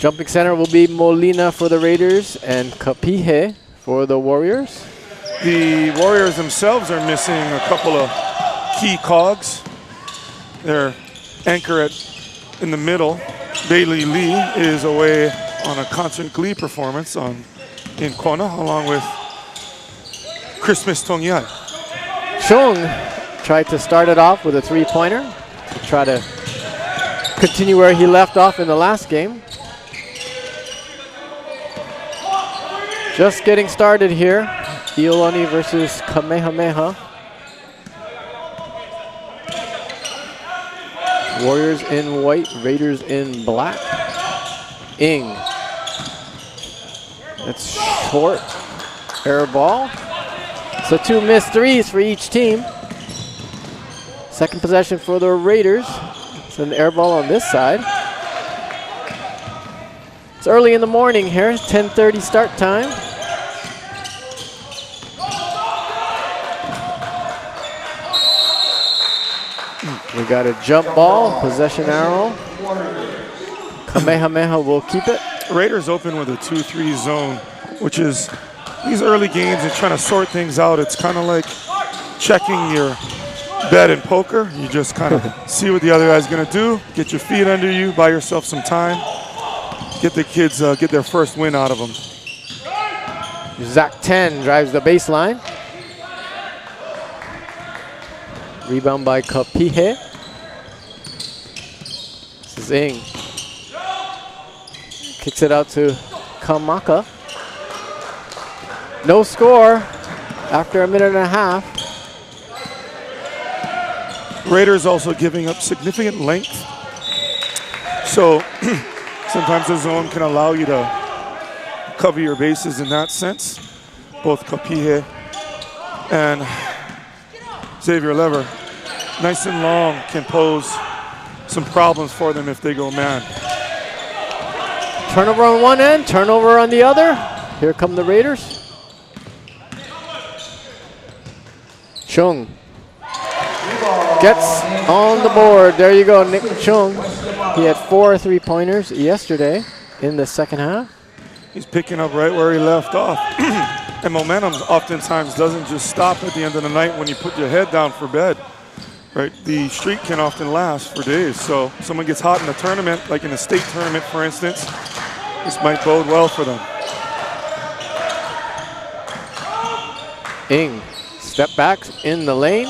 Jumping center will be Molina for the Raiders and Kamehameha for the Warriors. The Warriors themselves are missing a couple of key cogs. Their anchor in the middle, Bailey Lee, is away on a concert glee performance in Kona, along with Christmas Tongyai. Chung tried to start it off with a three-pointer to try to continue where he left off in the last game. Just getting started here. Iolani versus Kamehameha. Warriors in white, Raiders in black. Ing. That's short. Air ball. So 2 missed threes for each team. Second possession for the Raiders. It's an air ball on this side. It's early in the morning here, 10:30 start time. We got a jump ball, possession arrow. Kamehameha will keep it. Raiders open with a 2-3 zone, which is these early games and trying to sort things out. It's kind of like checking your bet in poker. You just kind of see what the other guy's going to do, get your feet under you, buy yourself some time, get the kids, get their first win out of them. Zach 10 drives the baseline. Rebound by Kamehameha. This is Ing. Kicks it out to Kamaka. No score after a minute and a half. Raiders also giving up significant length. So sometimes the zone can allow you to cover your bases in that sense. Both Kamehameha and Xavier Lever, nice and long, can pose some problems for them if they go man. Turnover on one end, turnover on the other. Here come the Raiders. Chung gets on the board. There you go, Nick Chung. He had 4 3-pointers yesterday in the second half. He's picking up right where he left off. And momentum oftentimes doesn't just stop at the end of the night when you put your head down for bed, right? The streak can often last for days. So someone gets hot in a tournament, like in a state tournament, for instance, this might bode well for them. Ing, step back in the lane.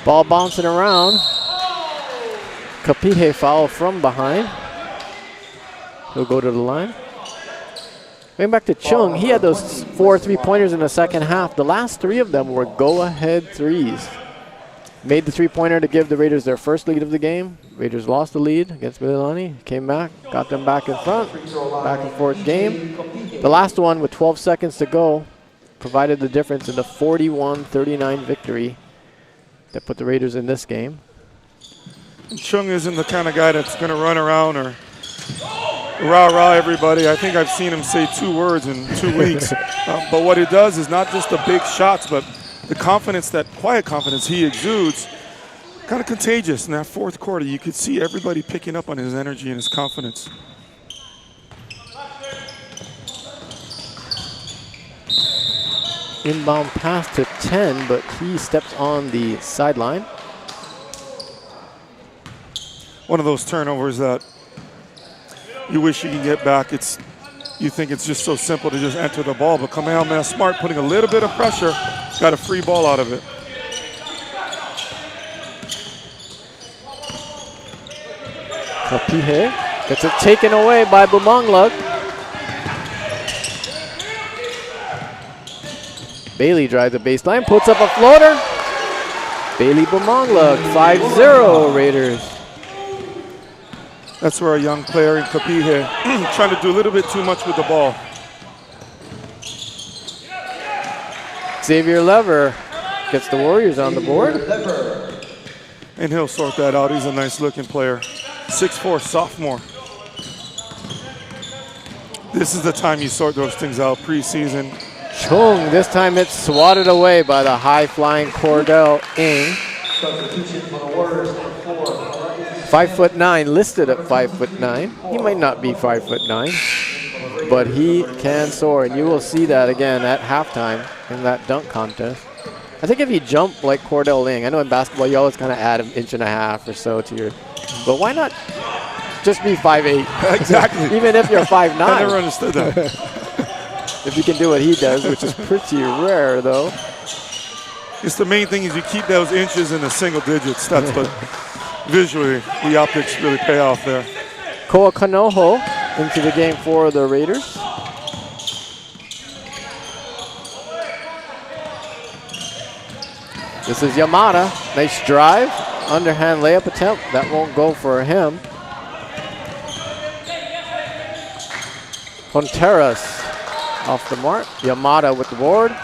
Ball bouncing around. Kamehameha foul from behind. He'll go to the line. Going back to Chung, he had those 4 3-pointers in the second half. The last 3 of them were go-ahead threes. Made the 3-pointer to give the Raiders their first lead of the game. Raiders lost the lead against Iolani. Came back, got them back in front. Back and forth game. The last one with 12 seconds to go provided the difference in the 41-39 victory that put the Raiders in this game. Chung isn't the kind of guy that's going to run around or rah-rah everybody. I think I've seen him say 2 words in 2 weeks. But what he does is not just the big shots, but the confidence, that quiet confidence he exudes, kind of contagious. In that fourth quarter, you could see everybody picking up on his energy and his confidence. Inbound pass to 10, but he steps on the sideline. One of those turnovers that you wish you can get back. You think it's just so simple to just enter the ball, but Kamehameha smart, putting a little bit of pressure, got a free ball out of it. Kamehameha gets it taken away by Bumanglug. Bailey drives the baseline, puts up a floater. Bailey Bumanglug, 5-0 Raiders. That's where a young player in Kamehameha trying to do a little bit too much with the ball. Xavier Lever gets the Warriors on the board. And he'll sort that out. He's a nice looking player. 6'4" sophomore. This is the time you sort those things out, preseason. Chung, this time it's swatted away by the high-flying Cordell Ing. 5'9", listed at 5'9". He might not be 5'9", but he can soar, and you will see that again at halftime in that dunk contest. I think if you jump like Cordell Ling, I know in basketball you always kind of add an inch and a half or so to your, but why not just be 5'8"? Exactly. Even if you're 5'9". I never understood that. If you can do what he does, which is pretty rare though. It's the main thing is you keep those inches in the single digits. That's what visually the optics really pay off there. Koa Kanoho into the game for the Raiders. This is Yamada. Nice drive. Underhand layup attempt. That won't go for him. Contreras off the mark. Yamada with the board.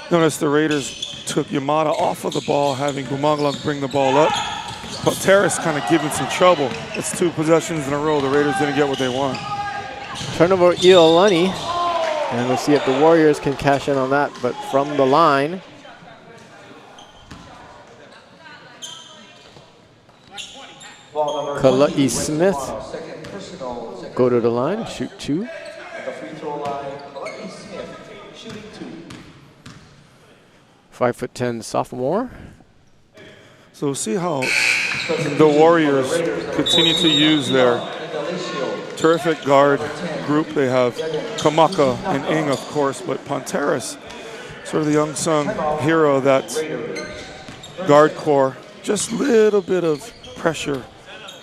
Notice the Raiders took Yamada off of the ball, having Bumaglang bring the ball up. But Terrace kind of giving some trouble. It's 2 possessions in a row. The Raiders didn't get what they want. Turnover Iolani. And we'll see if the Warriors can cash in on that. But from the line, Kala'i Smith go to the line, shoot 2. 5'10" sophomore. So see how the Warriors continue to use their terrific guard group. They have Kamaka and Ing, of course, but Ponteras, sort of the unsung hero of that guard core. Just a little bit of pressure.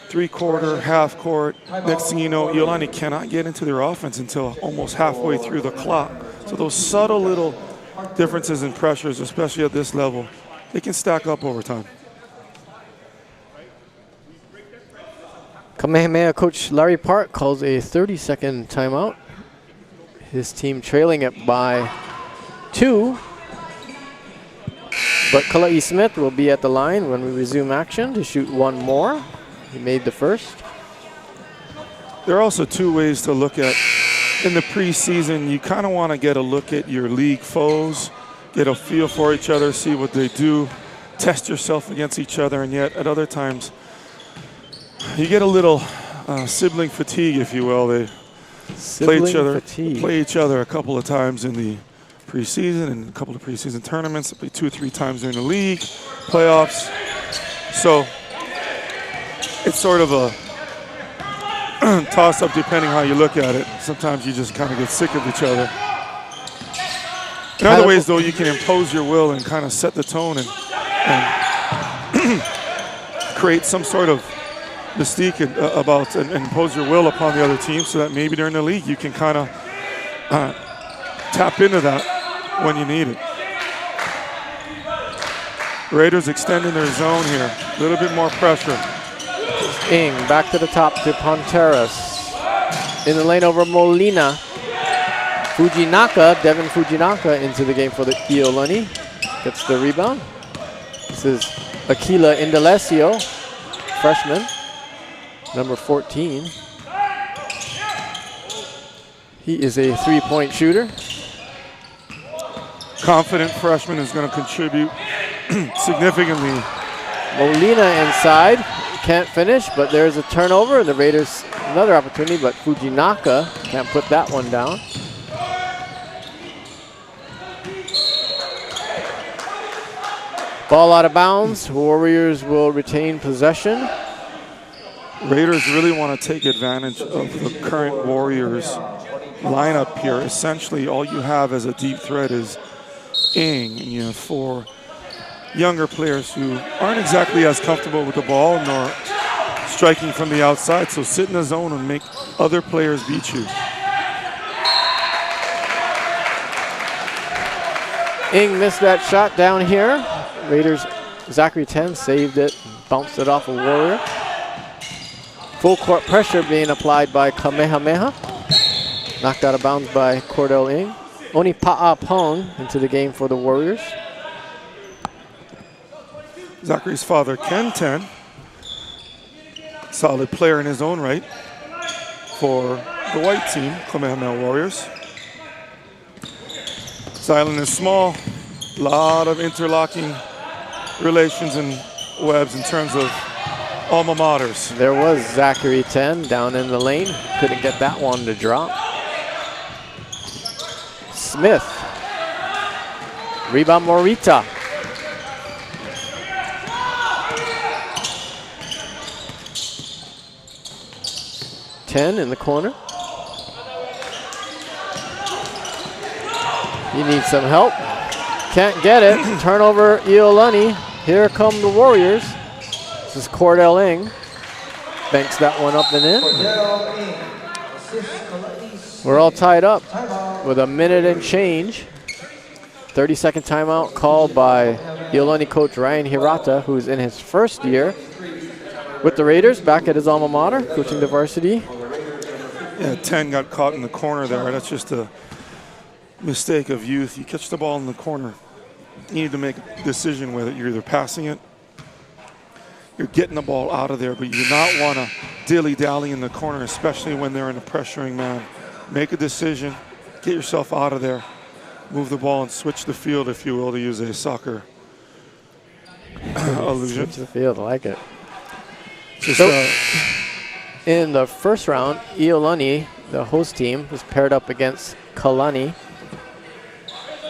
3/4, half court. Next thing you know, Iolani cannot get into their offense until almost halfway through the clock. So those subtle little differences in pressures, especially at this level, they can stack up over time. Kamehameha coach Larry Park calls a 30-second timeout. His team trailing it by 2. But Kala'i Smith will be at the line when we resume action to shoot 1 more. He made the first. There are also 2 ways to look at. In the preseason, you kind of want to get a look at your league foes, get a feel for each other, see what they do, test yourself against each other, and yet at other times, you get a little sibling fatigue, if you will. They play each other a couple of times in the preseason and a couple of preseason tournaments. They play 2 or 3 times during the league, playoffs. So it's sort of a toss-up depending how you look at it. Sometimes you just kind of get sick of each other. In other ways, though, you can impose your will and kind of set the tone and create some sort of mystique about and impose your will upon the other team so that maybe during the league you can kind of tap into that when you need it. Raiders extending their zone here. A little bit more pressure. Ing back to the top to Ponteras. In the lane over Molina. Fujinaka, Devin Fujinaka into the game for the Iolani. Gets the rebound. This is Aquila Indalecio, freshman, number 14. He is a 3-point shooter. Confident freshman is going to contribute significantly. Molina inside, can't finish, but there's a turnover, and the Raiders another opportunity, but Fujinaka can't put that one down. Ball out of bounds. Warriors will retain possession. Raiders really want to take advantage of the current Warriors lineup here. Essentially, all you have as a deep threat is Ing, and you have 4 younger players who aren't exactly as comfortable with the ball nor striking from the outside. So sit in the zone and make other players beat you. Ing missed that shot down here. Raiders, Zachary 10 saved it, bounced it off a Warrior. Full court pressure being applied by Kamehameha. Knocked out of bounds by Cordell Ing. Oni Pa'apong into the game for the Warriors. Zachary's father, Ken 10, solid player in his own right for the white team, Kamehameha Warriors. This island is small, a lot of interlocking relations and webs in terms of alma maters. There was Zachary 10 down in the lane. Couldn't get that one to drop. Smith. Rebound Morita. Ten in the corner. He needs some help. Can't get it. Turnover, Iolani. Here come the Warriors. This is Cordell Ing. Banks that one up and in. We're all tied up with a minute and change. 30-second timeout called by Iolani coach Ryan Hirata, who's in his first year with the Raiders, back at his alma mater, coaching the varsity. Yeah, 10 got caught in the corner there. That's just a mistake of youth. You catch the ball in the corner, you need to make a decision with it. You're either passing it, you're getting the ball out of there, but you do not want to dilly-dally in the corner, especially when they're in a pressuring man. Make a decision, get yourself out of there, move the ball and switch the field, if you will, to use a soccer allusion. Switch the field, I like it. Just, so, in the first round, Iolani, the host team, was paired up against Kalani.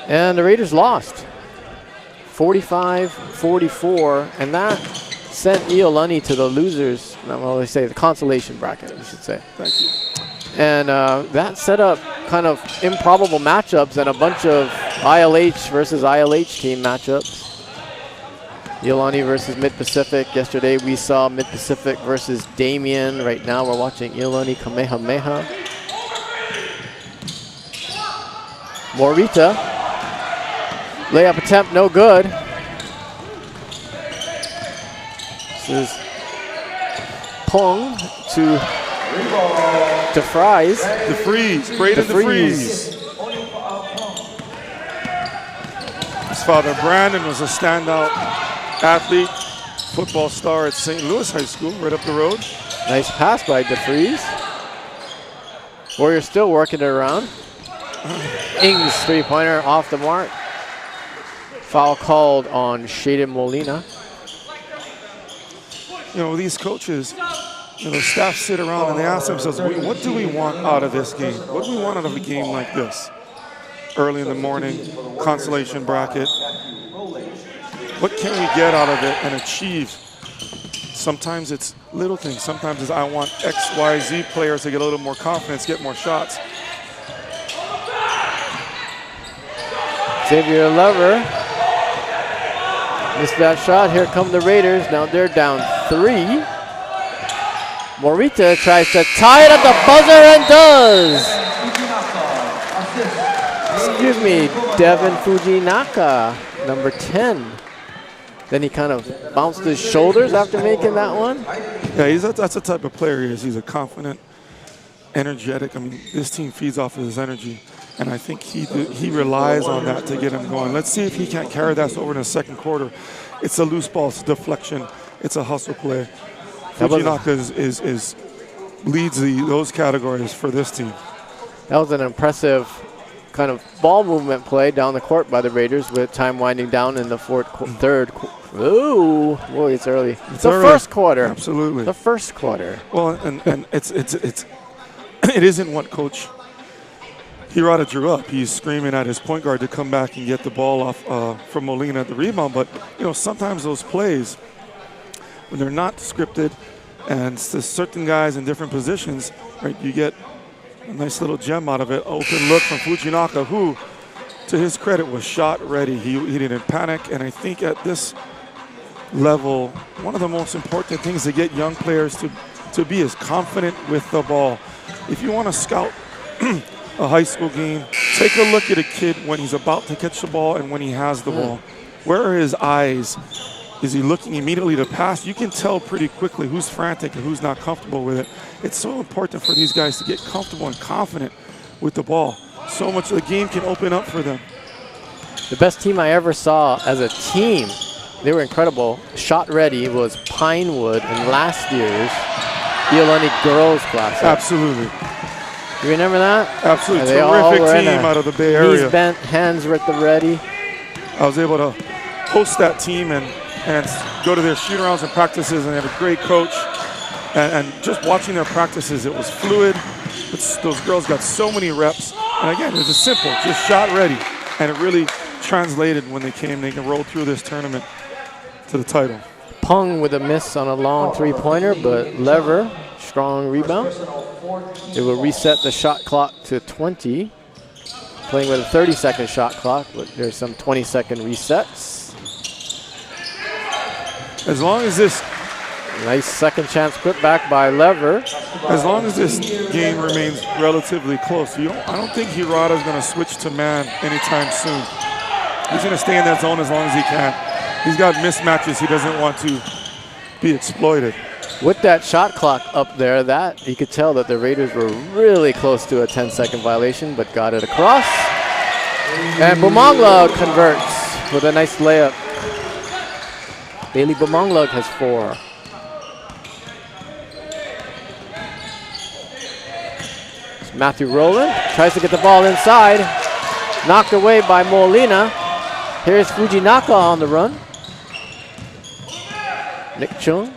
And the Raiders lost 45-44, and that sent Iolani to the losers, well, they say the consolation bracket, you should say. Thank you. And that set up kind of improbable matchups and a bunch of ILH versus ILH team matchups. Iolani versus Mid-Pacific. Yesterday we saw Mid-Pacific versus Damien. Right now we're watching Iolani Kamehameha. Morita. Layup attempt, no good. This is Pong to DeFries. DeFries, Braden DeFries. His father Brandon was a standout athlete, football star at St. Louis High School, right up the road. Nice pass by DeFries. Warriors still working it around. Ings three-pointer off the mark. Foul called on Shaden Molina. You know, these coaches, you know, staff sit around and they ask themselves, what do we want out of this game? What do we want out of a game like this? Early in the morning, consolation bracket. What can we get out of it and achieve? Sometimes it's little things. Sometimes it's I want X, Y, Z players to get a little more confidence, get more shots. Xavier Lever missed that shot. Here come the Raiders. Now they're down 3. Morita tries to tie it at the buzzer and does. Excuse me, Devin Fujinaka, number 10. Then he kind of bounced his shoulders after making that one. Yeah, that's the type of player he is. He's a confident, energetic. I mean, this team feeds off of his energy, and I think he relies on that to get him going. Let's see if he can't carry that over in the second quarter. It's a loose ball, it's a deflection, it's a hustle play. Fujinaka leads those categories for this team. That was an impressive kind of ball movement play down the court by the Raiders with time winding down in the third. Ooh, boy, it's early. It's the first quarter. Absolutely. The first quarter. Well, and it isn't what Coach Hirata drew up. He's screaming at his point guard to come back and get the ball off from Molina at the rebound. But, you know, sometimes those plays, when they're not scripted and it's certain guys in different positions, right, you get a nice little gem out of it. Open look from Fujinaka, who, to his credit, was shot ready. He didn't panic, and I think at this level, one of the most important things to get young players to be is confident with the ball. If you want to scout a high school game, take a look at a kid when he's about to catch the ball and when he has the ball. Where are his eyes? Is he looking immediately to pass? You can tell pretty quickly who's frantic and who's not comfortable with it. It's so important for these guys to get comfortable and confident with the ball. So much of the game can open up for them. The best team I ever saw as a team, they were incredible. Shot ready was Pinewood in last year's Iolani Girls Classic. Absolutely. You remember that? Absolutely. Terrific team out of the Bay Area. Knees bent, hands were at the ready. I was able to host that team, and and go to their shoot-arounds and practices, and they have a great coach. And just watching their practices, it was fluid. Those girls got so many reps. And again, it was simple, just shot ready. And it really translated when they came. They can roll through this tournament to the title. Pung with a miss on a long three-pointer, but Lever, strong rebound. It will reset the shot clock to 20. Playing with a 30-second shot clock, but there's some 20-second resets. As long as this... Nice second chance put back by Lever. As long as this game remains relatively close, I don't think Hirata's going to switch to man anytime soon. He's going to stay in that zone as long as he can. He's got mismatches he doesn't want to be exploited. With that shot clock up there, that you could tell that the Raiders were really close to a 10-second violation, but got it across. And Bumanglug converts with a nice layup. Bailey Bumanglug has 4. Matthew Rowland tries to get the ball inside. Knocked away by Molina. Here's Fujinaka on the run. Nick Chung.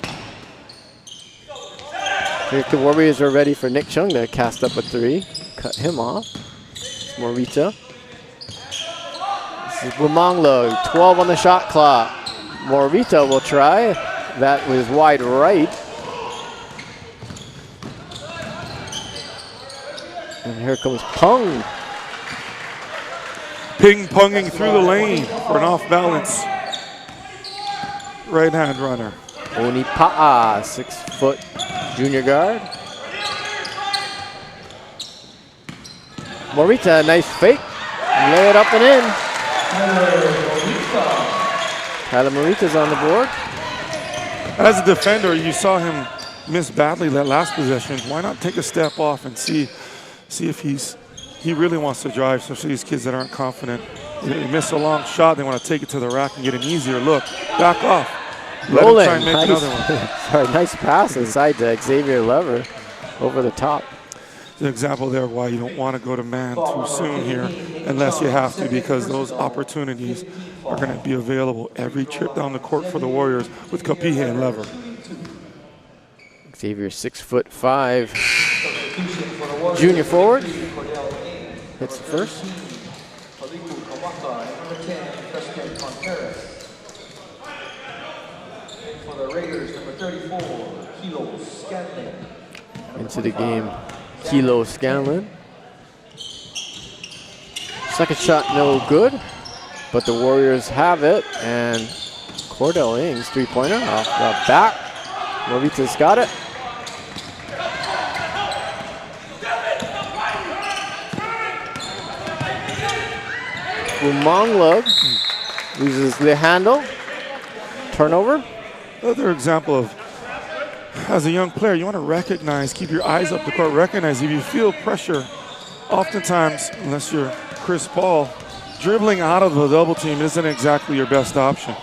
The Warriors are ready for Nick Chung to cast up a 3. Cut him off. Morita. This is Bumanglug, 12 on the shot clock. Morita will try. That was wide right. And here comes Pung. Ping-ponging through the lane for an off-balance right-hand runner. Onipa'a, 6-foot junior guard. Morita, nice fake. Lay it up and in. Tyler Morita's on the board. As a defender, you saw him miss badly that last possession. Why not take a step off and see if he really wants to drive, especially these kids that aren't confident. They miss a long shot, they want to take it to the rack and get an easier look. Back off. Let him try and make another one. Sorry, nice pass inside to Xavier Lever over the top. It's an example there of why you don't want to go to man too soon here unless you have to, because those opportunities are going to be available every trip down the court for the Warriors with Kapihe and Lever. Xavier, 6'5", junior forward. Hits the first. Into the game, Kilo Scanlon. Second shot, no good, but the Warriors have it, and Cordell Ings, 3-pointer off the back. Morita's got it. Bumanglug loses the handle. Turnover. Another example of, as a young player, you want to recognize, keep your eyes up the court, recognize if you feel pressure, oftentimes, unless you're Chris Paul, dribbling out of the double team isn't exactly your best option.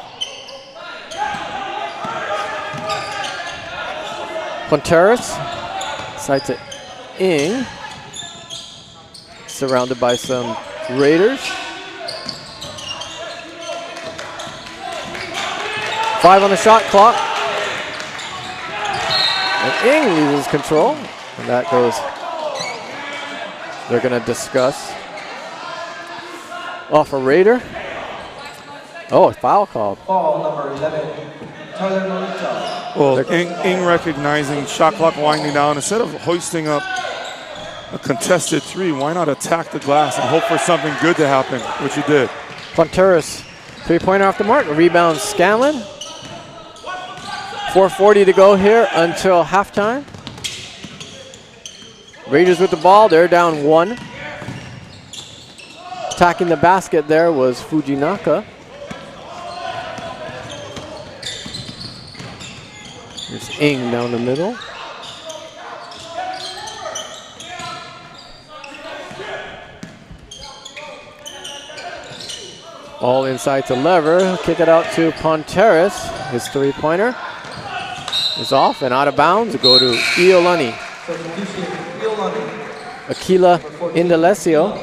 Quinteros, side to Ing, surrounded by some Raiders. 5 on the shot clock. And Ing loses control. And that goes, they're going to discuss. Off a Raider. Oh, a foul called. Foul number 11, Tyler Morita. Well, Ing recognizing shot clock winding down. Instead of hoisting up a contested 3, why not attack the glass and hope for something good to happen, which he did. Quinteros, 3-pointer off the mark. Rebound Scanlon. 4:40 to go here until halftime. Raiders with the ball, they're down 1. Attacking the basket there was Fujinaka. There's Ing down the middle. All inside to Lever. Kick it out to Ponteris. His 3-pointer is off and out of bounds. Go to Iolani. Aquila Indalecio.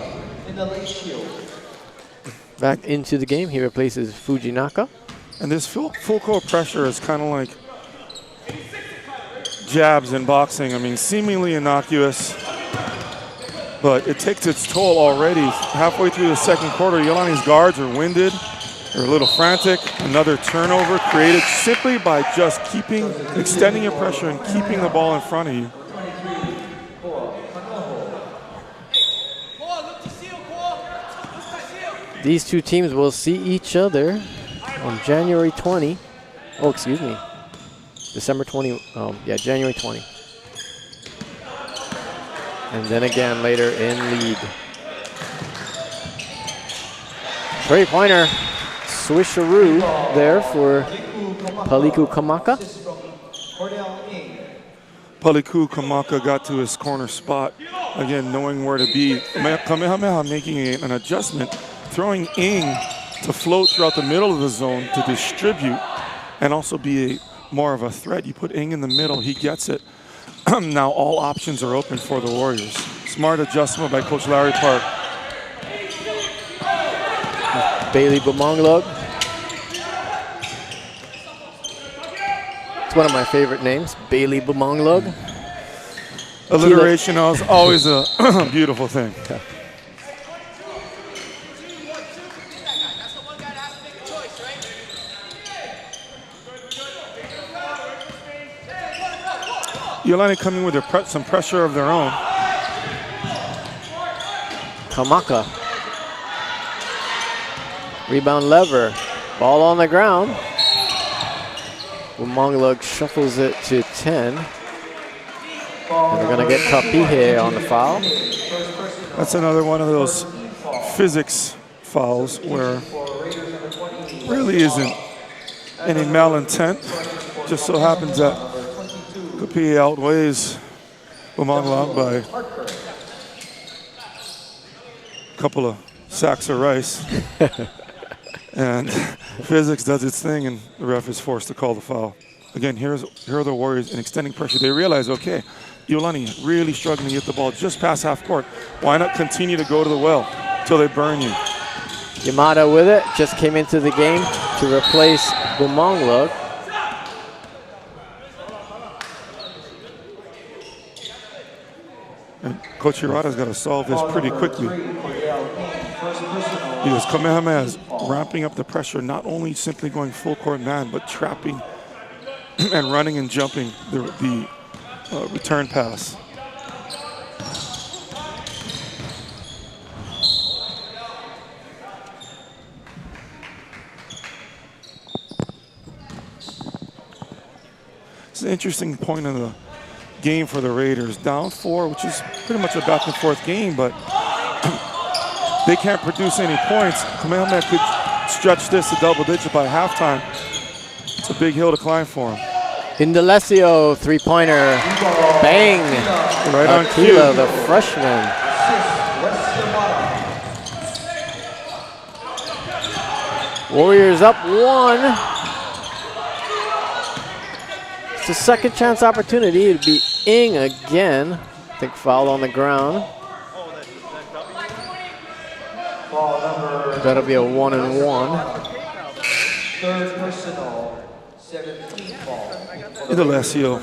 Back into the game. He replaces Fujinaka. And this full court pressure is kind of like jabs in boxing. I mean, seemingly innocuous, but it takes its toll already. Halfway through the second quarter, Iolani's guards are winded. They're a little frantic. Another turnover created simply by just extending your pressure and keeping the ball in front of you. These two teams will see each other on January 20. Oh, excuse me. December 20. Yeah, January 20. And then again later in league. Three-pointer. Swisharoo there for Paliku Kamaka. Paliku Kamaka got to his corner spot, again knowing where to be. Kamehameha making an adjustment, throwing Ing to float throughout the middle of the zone to distribute and also be more of a threat. You put Ing in the middle, he gets it. Now all options are open for the Warriors. Smart adjustment by Coach Larry Park. Bailey Bumonglog. It's one of my favorite names, Bailey Bumonglog. Alliteration is always a beautiful thing. Okay. Iolani coming with some pressure of their own. Kamaka. Rebound lever. Ball on the ground. Bumonglog shuffles it to 10. And we're going to get Kapihe on the foul. That's another one of those physics fouls where really isn't any malintent. Just so happens that Kapihe outweighs Bumonglog by a couple of sacks of rice. And physics does its thing, and the ref is forced to call the foul. Again, here are the Warriors in extending pressure. They realize, okay, Iolani really struggling to get the ball just past half court. Why not continue to go to the well till they burn you? Yamada with it, just came into the game to replace Bumonglog. And Coach Hirata's got to solve this pretty quickly. Because Kamehameha is ramping up the pressure, not only simply going full court man, but trapping and running and jumping the return pass. It's an interesting point in the game for the Raiders. Down 4, which is pretty much a back and forth game, but they can't produce any points. Kamehameha could stretch this to double digit by halftime. It's a big hill to climb for him. Indalecio, three-pointer, bang! Right on cue. Aquila, the freshman. Warriors up 1. It's a second chance opportunity. It'd be Ing again. I think foul on the ground. That'll be a 1-and-1. Third personal, 17th fall. Indalecio.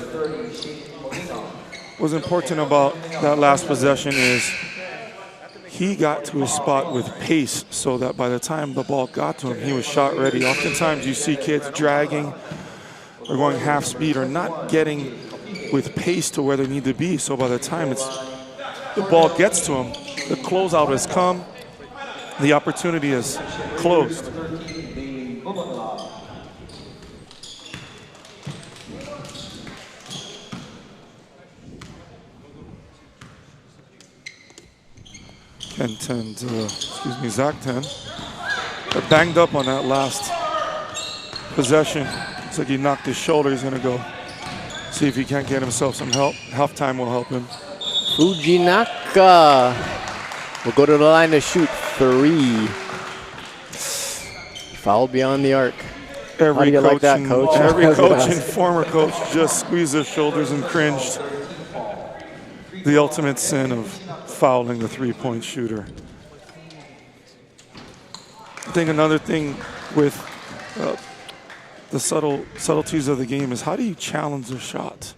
What's important about that last possession is he got to his spot with pace so that by the time the ball got to him, he was shot ready. Oftentimes you see kids dragging or going half speed or not getting with pace to where they need to be. So by the time the ball gets to him, the closeout has come, the opportunity is closed. Zach 10. Got banged up on that last possession. Looks like he knocked his shoulder. He's gonna go see if he can't get himself some help. Halftime will help him. Fujinaka will go to the line to shoot 3. Foul beyond the arc. How do you like that, coach? Every coach and former coach just squeezed their shoulders and cringed. The ultimate sin of fouling the three-point shooter. I think another thing with the subtleties of the game is how do you challenge a shot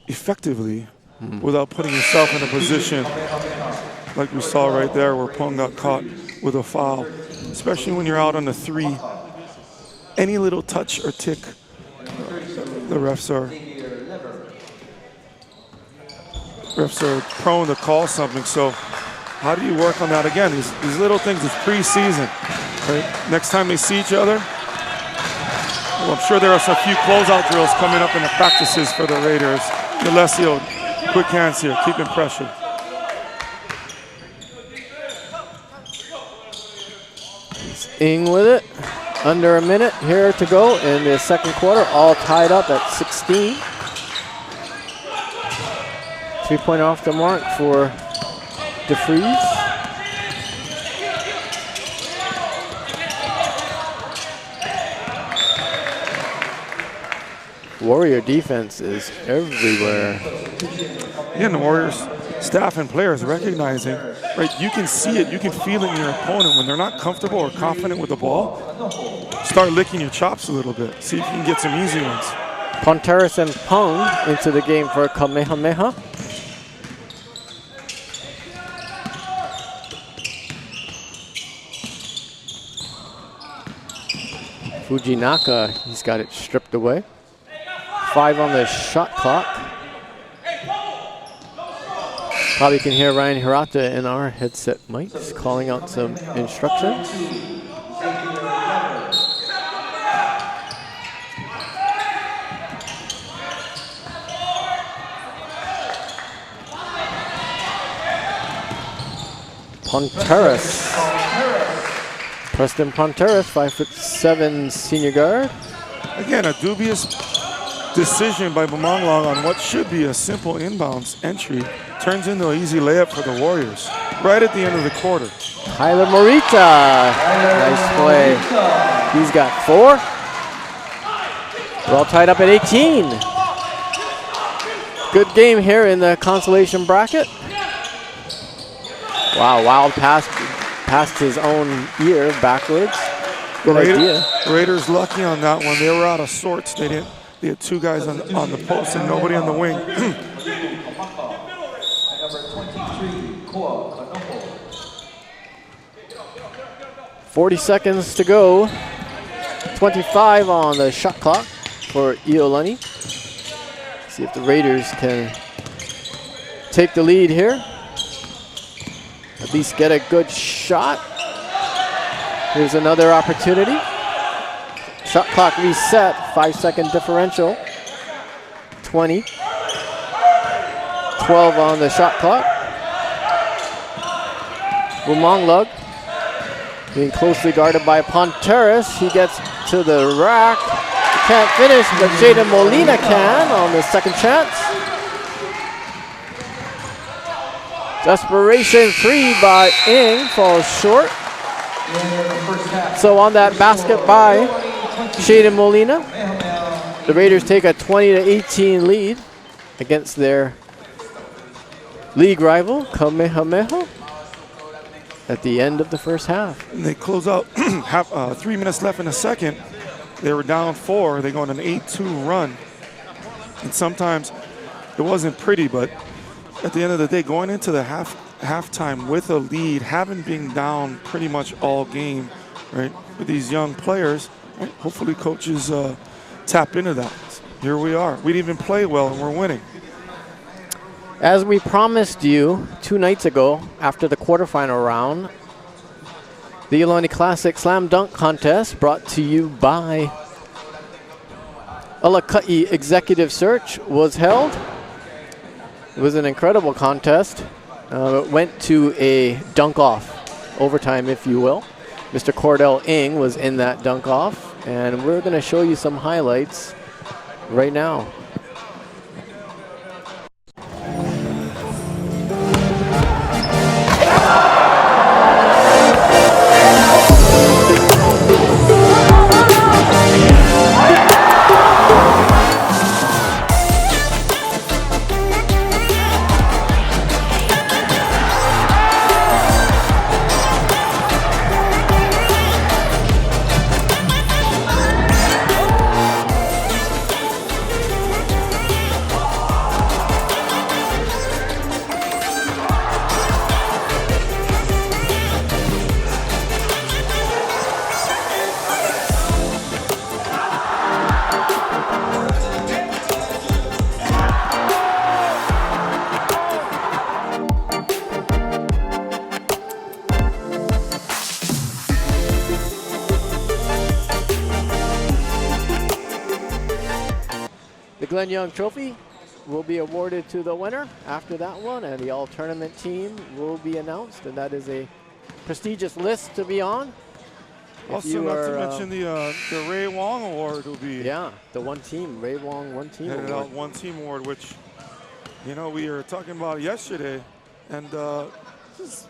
effectively without putting yourself in a position like we saw right there where Pung got caught with a foul, especially when you're out on the 3. Any little touch or tick, the refs are prone to call something. So how do you work on that again? These little things, it's preseason. Right? Next time they see each other, well, I'm sure there are a few closeout drills coming up in the practices for the Raiders. Alessio, quick hands here, keeping pressure. Ing with it. Under a minute here to go in the second quarter, all tied up at 16. 3-point off the mark for DeFries. Warrior defense is everywhere. Yeah, the Warriors staff and players recognizing, right, you can see it, you can feel it in your opponent when they're not comfortable or confident with the ball. Start licking your chops a little bit. See if you can get some easy ones. Ponteris and Pung into the game for Kamehameha. Fujinaka, he's got it stripped away. 5 on the shot clock. Probably can hear Ryan Hirata in our headset mics calling out some instructions. Ponteris. Preston Ponteris, 5'7" senior guard. Again, a dubious decision by Bumanglang on what should be a simple inbounds entry turns into an easy layup for the Warriors right at the end of the quarter. Tyler Morita, nice play. He's got 4. We're all tied up at 18. Good game here in the consolation bracket. Wow, wild pass past his own ear backwards. Good idea. Raiders lucky on that one. They were out of sorts. They had 2 guys on the post and nobody on the wing. Number 23, Koa Kanoho. 40 seconds to go. 25 on the shot clock for Iolani. See if the Raiders can take the lead here. At least get a good shot. Here's another opportunity. Shot clock reset, 5-second differential. 20. 12 on the shot clock. Bumanglang being closely guarded by Ponteris. He gets to the rack. He can't finish, but Jaden Molina can on the second chance. Desperation 3 by Ing falls short. So on that basket by Shaden Molina, the Raiders take a 20-18 lead against their league rival, Kamehameha, at the end of the first half. And they close out 3 minutes left in the second. They were down 4. They go on an 8-2 run. And sometimes it wasn't pretty, but at the end of the day, going into the halftime with a lead, having been down pretty much all game, right, with these young players, right, hopefully coaches tap into that. Here we are. We didn't even play well, and we're winning. As we promised you 2 nights ago, after the quarterfinal round, the Iolani Classic Slam Dunk Contest brought to you by Alakai Executive Search was held. It was an incredible contest. It went to a dunk-off, overtime if you will. Mr. Cordell Ing was in that dunk-off, and we're going to show you some highlights right now. The Glenn Young Trophy will be awarded to the winner after that one, and the all-tournament team will be announced, and that is a prestigious list to be on. Also, not to mention the Ray Wong Award will be. Yeah, the one team, Ray Wong One Team Award. Award. One Team Award, which, you know, we were talking about yesterday, and there's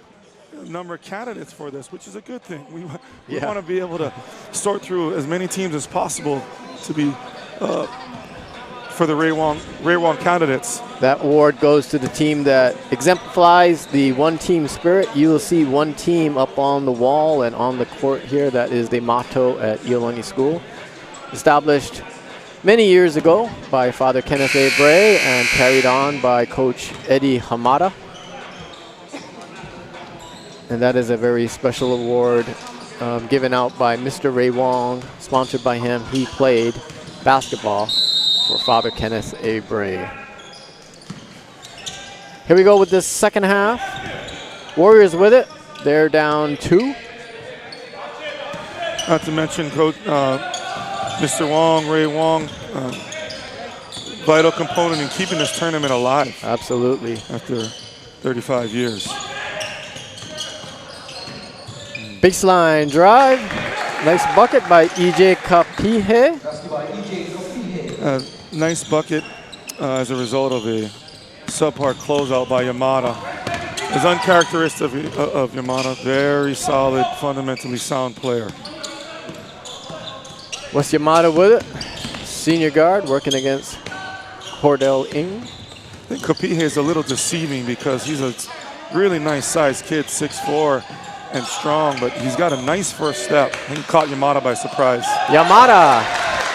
a number of candidates for this, which is a good thing. We want to be able to sort through as many teams as possible to be for the Ray Wong candidates. That award goes to the team that exemplifies the one team spirit. You will see one team up on the wall and on the court here. That is the motto at Iolani School. Established many years ago by Father Kenneth A. Bray and carried on by Coach Eddie Hamada. And that is a very special award given out by Mr. Ray Wong, sponsored by him. He played basketball for Father Kenneth A. Bray. Here we go with this second half. Warriors with it. They're down 2. Not to mention Coach Mr. Wong, Ray Wong, vital component in keeping this tournament alive. Absolutely. After 35 years. Baseline drive. Nice bucket by E.J. Kapihe. Nice bucket as a result of a subpar closeout by Yamada. It's uncharacteristic of Yamada. Very solid, fundamentally sound player. What's Yamada with it? Senior guard working against Cordell Ng. I think Kapihe is a little deceiving because he's a really nice sized kid, 6'4", and strong, but he's got a nice first step. I think he caught Yamada by surprise. Yamada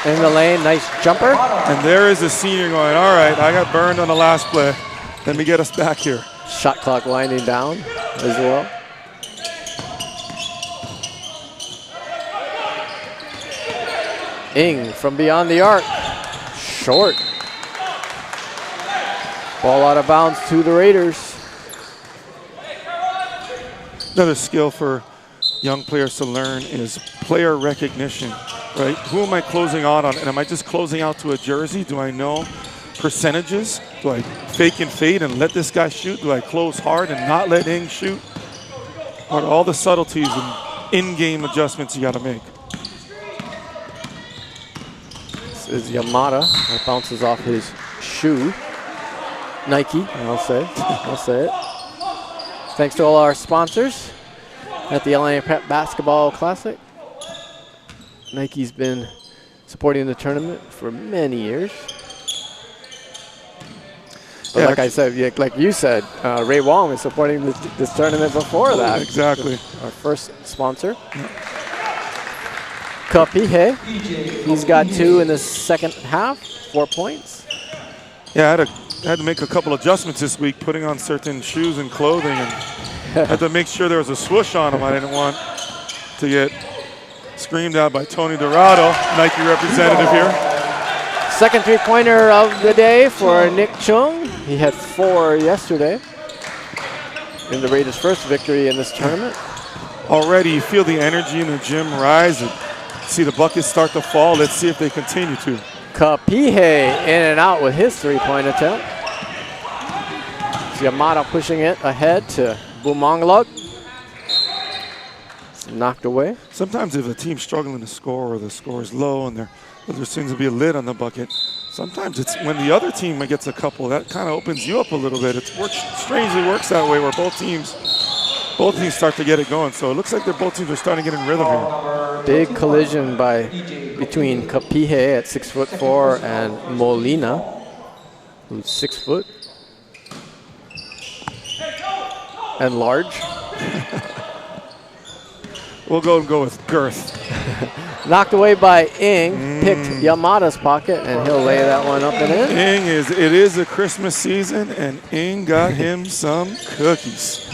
in the lane, nice jumper. And there is the senior going, all right, I got burned on the last play. Let me get us back here. Shot clock winding down as well. Ng from beyond the arc. Short. Ball out of bounds to the Raiders. Another skill for young players to learn is player recognition, right? Who am I closing out on? And am I just closing out to a jersey? Do I know percentages? Do I fake and fade and let this guy shoot? Do I close hard and not let Ng shoot? What are all the subtleties and in-game adjustments you got to make? This is Yamada. That bounces off his shoe. Nike, I'll say. I'll say it. Thanks to all our sponsors at the Iolani Prep Basketball Classic. Nike's been supporting the tournament for many years. But Yeah, like I said, like you said, Ray Wong is supporting this tournament before that. Exactly. Our first sponsor. Kapihe, he's got 2 in the second half, 4 points. Yeah, I had to make a couple adjustments this week, putting on certain shoes and clothing, and had to make sure there was a swoosh on them. I didn't want to get screamed at by Tony Dorado, Nike representative here. Second three-pointer of the day for Nick Chung. He had 4 yesterday in the Raiders' first victory in this tournament. Already you feel the energy in the gym rise and see the buckets start to fall. Let's see if they continue to. Kapihe in and out with his three-point attempt. Yamada pushing it ahead to Bumanglog. It's knocked away. Sometimes if a team's struggling to score or the score is low and there seems to be a lid on the bucket, sometimes it's when the other team gets a couple, that kind of opens you up a little bit. It strangely works that way where both teams start to get it going. So it looks like both teams are starting to get in rhythm here. Big collision between Kapihe at 6'4" and Molina, who's 6 foot and large. We'll go with girth. Knocked away by Ng, picked Yamada's pocket, and he'll lay that one up and in. It is a Christmas season, and Ng got him some cookies.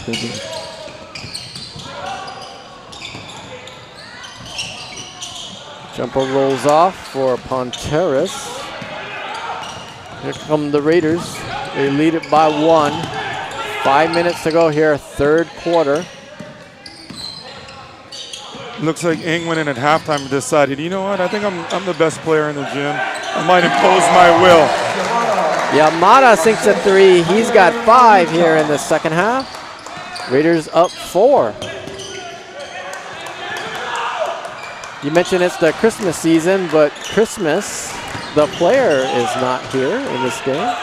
Jumper rolls off for Ponteras. Here come the Raiders. They lead it by 1. 5 minutes to go here, third quarter. Looks like Ing went in at halftime and decided, you know what, I think I'm the best player in the gym. I might impose my will. Yamada sinks a 3. He's got 5 here in the second half. Raiders up 4. You mentioned it's the Christmas season, but Christmas, the player, is not here in this game.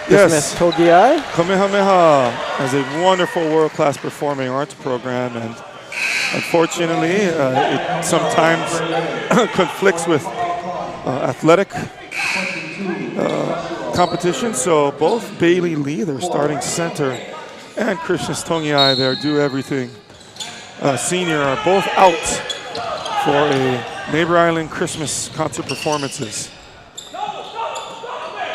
Christmas Togiai. Kamehameha has a wonderful world-class performing arts program, and unfortunately, it sometimes conflicts with athletic competition. So both Bailey Lee, their starting center, and Christian Tongiai, their do everything senior, are both out for a Neighbor Island Christmas concert performances.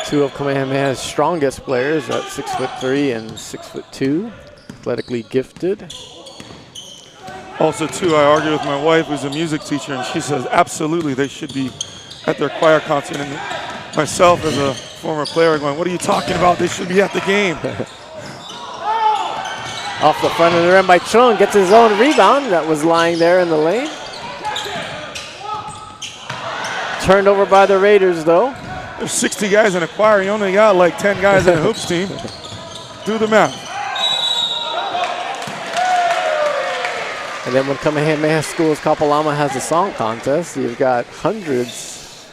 2 of Kamehameha's strongest players at 6'3" and 6'2", athletically gifted. Also, too, I argue with my wife, who's a music teacher, and she says absolutely they should be at their choir concert. And myself, as a former player, going, what are you talking about? They should be at the game. Off the front of the rim by Chung, gets his own rebound that was lying there in the lane. Turned over by the Raiders, though. There's 60 guys in a choir. You only got like 10 guys in a hoops team. Do the math. And then when Kamehameha Schools Kapalama has a song contest, you've got hundreds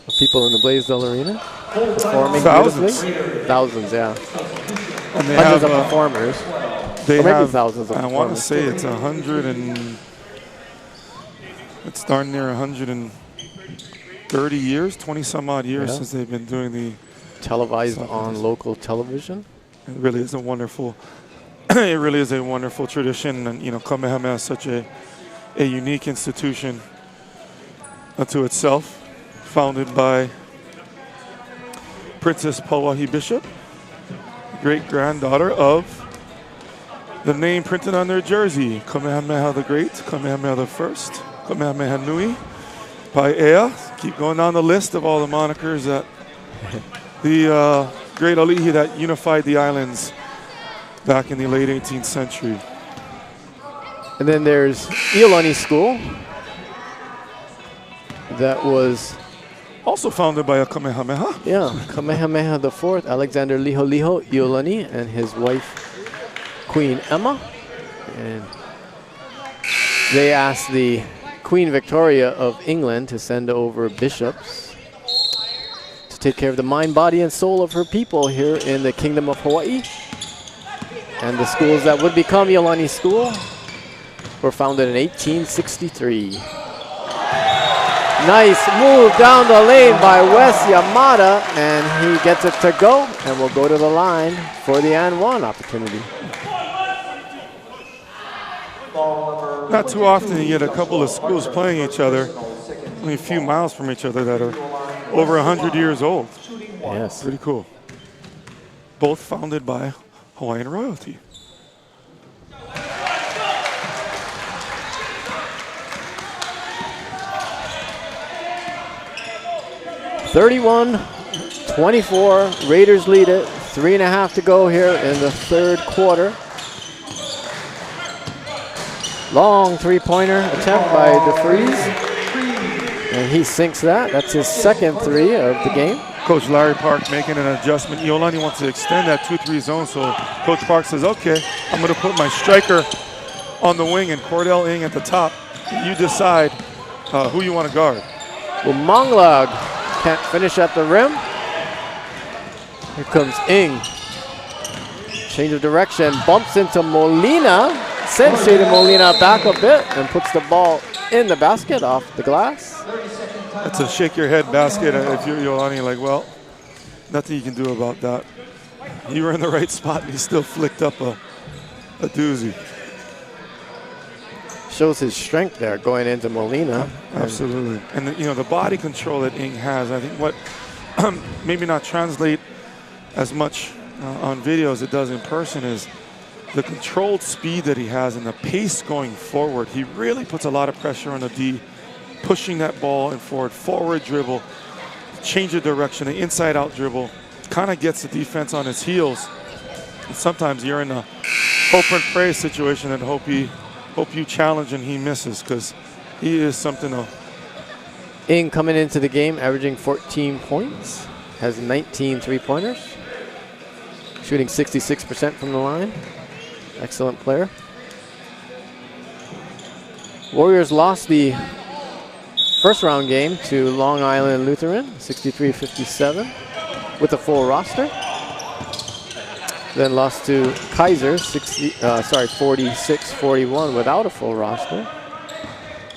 of people in the Blaisdell Arena performing beautifully. Thousands, yeah. And they hundreds have, of performers. They or maybe have thousands of I performers. want to say it's 100 and it's darn near 130 years, 20 some odd years since they've been doing the televised on local television. It really is a wonderful it really is a wonderful tradition, and you know, Kamehameha is such a unique institution unto itself, founded by Princess Pauahi Bishop, great-granddaughter of the name printed on their jersey, Kamehameha the Great, Kamehameha the First, Kamehameha Nui, Paea. Keep going down the list of all the monikers that the great ali'i that unified the islands back in the late 18th century. And then there's Iolani School that was also founded by a Kamehameha. Yeah, Kamehameha the Fourth, Alexander Liho Liho Iolani, and his wife Queen Emma. And they asked the Queen Victoria of England to send over bishops to take care of the mind, body, and soul of her people here in the Kingdom of Hawaii. And the schools that would become Iolani School were founded in 1863. Nice move down the lane by Wes Yamada, and he gets it to go, and will go to the line for the and one opportunity. Not too often you get a couple of schools playing each other, only a few miles from each other, that are over 100 years old. Yes. Pretty cool. Both founded by Hawaiian royalty. (31-24), Raiders lead it. 3.5 to go here in the third quarter. Long three-pointer attempt by DeFries, and he sinks that. That's his second 3 of the game. Coach Larry Park making an adjustment. Iolani wants to extend that 2-3 zone, so Coach Park says, okay, I'm going to put my striker on the wing and Cordell Ing at the top. You decide who you want to guard. Well, Monglag can't finish at the rim. Here comes Ing. Change of direction, bumps into Molina. Sends Shayden Molina back a bit and puts the ball in the basket off the glass. That's a shake your head basket. If you're Iolani, like, well, nothing you can do about that. You were in the right spot and he still flicked up a doozy. Shows his strength there going into Molina. Absolutely. And you know, the body control that Ing has, I think what maybe not translate as much on video as it does in person is the controlled speed that he has and the pace going forward. He really puts a lot of pressure on the D, pushing that ball and forward dribble, change of direction, an inside out dribble, kind of gets the defense on his heels. And sometimes you're in a hope and pray situation and hope he hope you challenge and he misses, because he is something to. Ing coming into the game, averaging 14 points, has 19 3-pointers, shooting 66% from the line. Excellent player. Warriors lost the first round game to Long Island Lutheran, 63-57, with a full roster. Then lost to Kaiser, 46-41 without a full roster.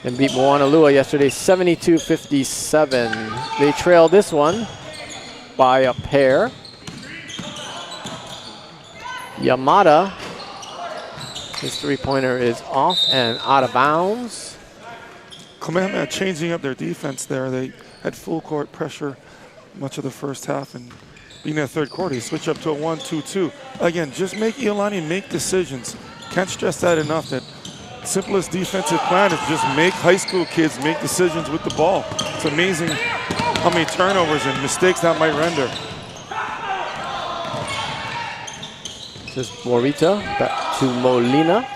And beat Moanalua yesterday, 72-57. They trailed this one by a pair. Yamada, his 3-pointer is off and out of bounds. Kamehameha changing up their defense there. They had full court pressure much of the first half, and being in the third quarter, you switch up to a 1-2-2. Again, just make Iolani make decisions. Can't stress that enough, that simplest defensive plan is just make high school kids make decisions with the ball. It's amazing how many turnovers and mistakes that might render. This is Morita, back to Molina.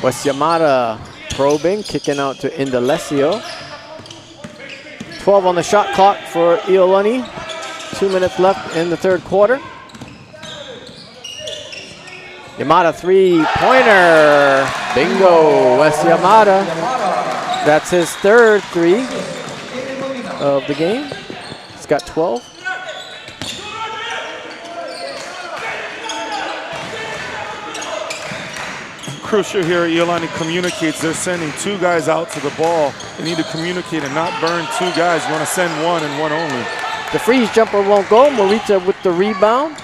West Yamada probing, kicking out to Indalecio. 12 on the shot clock for Iolani. 2 minutes left in the third quarter. Yamada 3-pointer. Bingo, West Yamada. That's his third 3 of the game. He's got 12. Crucial here, Iolani communicates. They're sending 2 guys out to the ball. They need to communicate and not burn 2 guys. You want to send 1 and 1 only. The freeze jumper won't go. Morita with the rebound.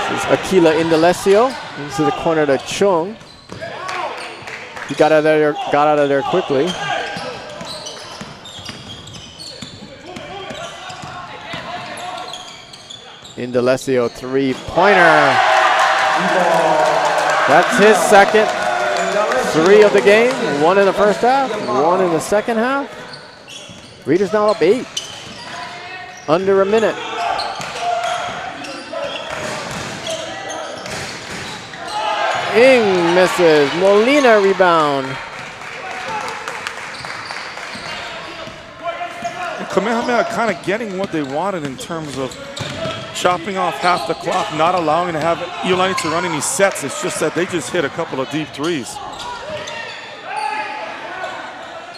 This is Aquila Indalecio into the corner to Chung. He got out of there quickly. Indalecio 3-pointer. That's his second 3 of the game. 1 in the first half, 1 in the second half. Reader's now up 8. Under a minute. Ing misses. Molina rebound. And Kamehameha kind of getting what they wanted in terms of chopping off half the clock, not allowing to have Iolani to run any sets. It's just that they just hit a couple of deep threes.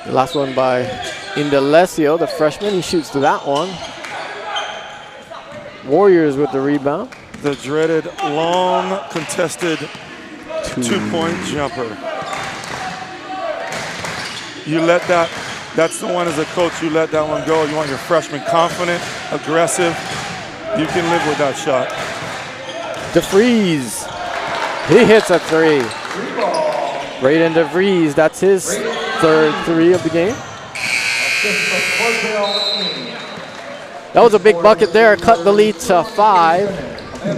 The last one by Indalecio, the freshman. He shoots to that one. Warriors with the rebound. The dreaded long contested 2-point jumper. You let that, that's the one as a coach, you let that one go. You want your freshman confident, aggressive. You can live with that shot. DeVries. He hits a 3. Braden DeVries, that's his third 3 of the game. That was a big bucket there. Cut the lead to 5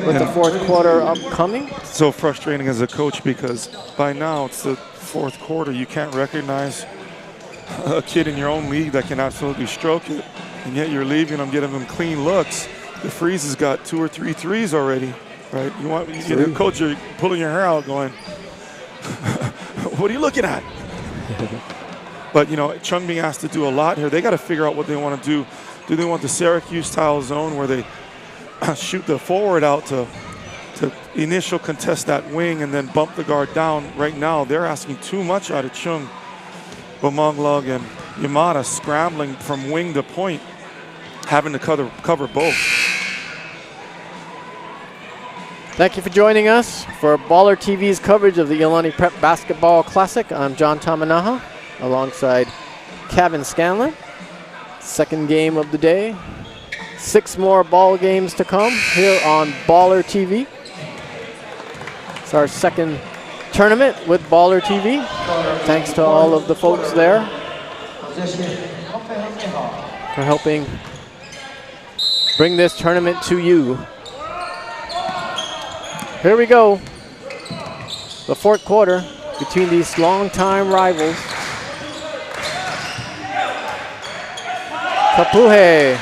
with the fourth quarter upcoming. So frustrating as a coach, because by now it's the fourth quarter. You can't recognize a kid in your own league that can absolutely stroke it, and yet you're leaving them, getting them clean looks. The Freeze has got 2 or 3 threes already, right? The coach, you're pulling your hair out going, what are you looking at? But, you know, Chung being asked to do a lot here. They got to figure out what they want to do. Do they want the Syracuse-style zone where they shoot the forward out to initial contest that wing and then bump the guard down? Right now, they're asking too much out of Chung. Bamanglog and Yamada scrambling from wing to point, having to cover both. Thank you for joining us for BallerTV's coverage of the Iolani Prep Basketball Classic. I'm John Tamanaha alongside Kevin Scanlon. Second game of the day. 6 more ball games to come here on BallerTV. It's our second tournament with BallerTV. Thanks to all of the folks there for helping bring this tournament to you. Here we go. The fourth quarter between these longtime rivals. Kapuhe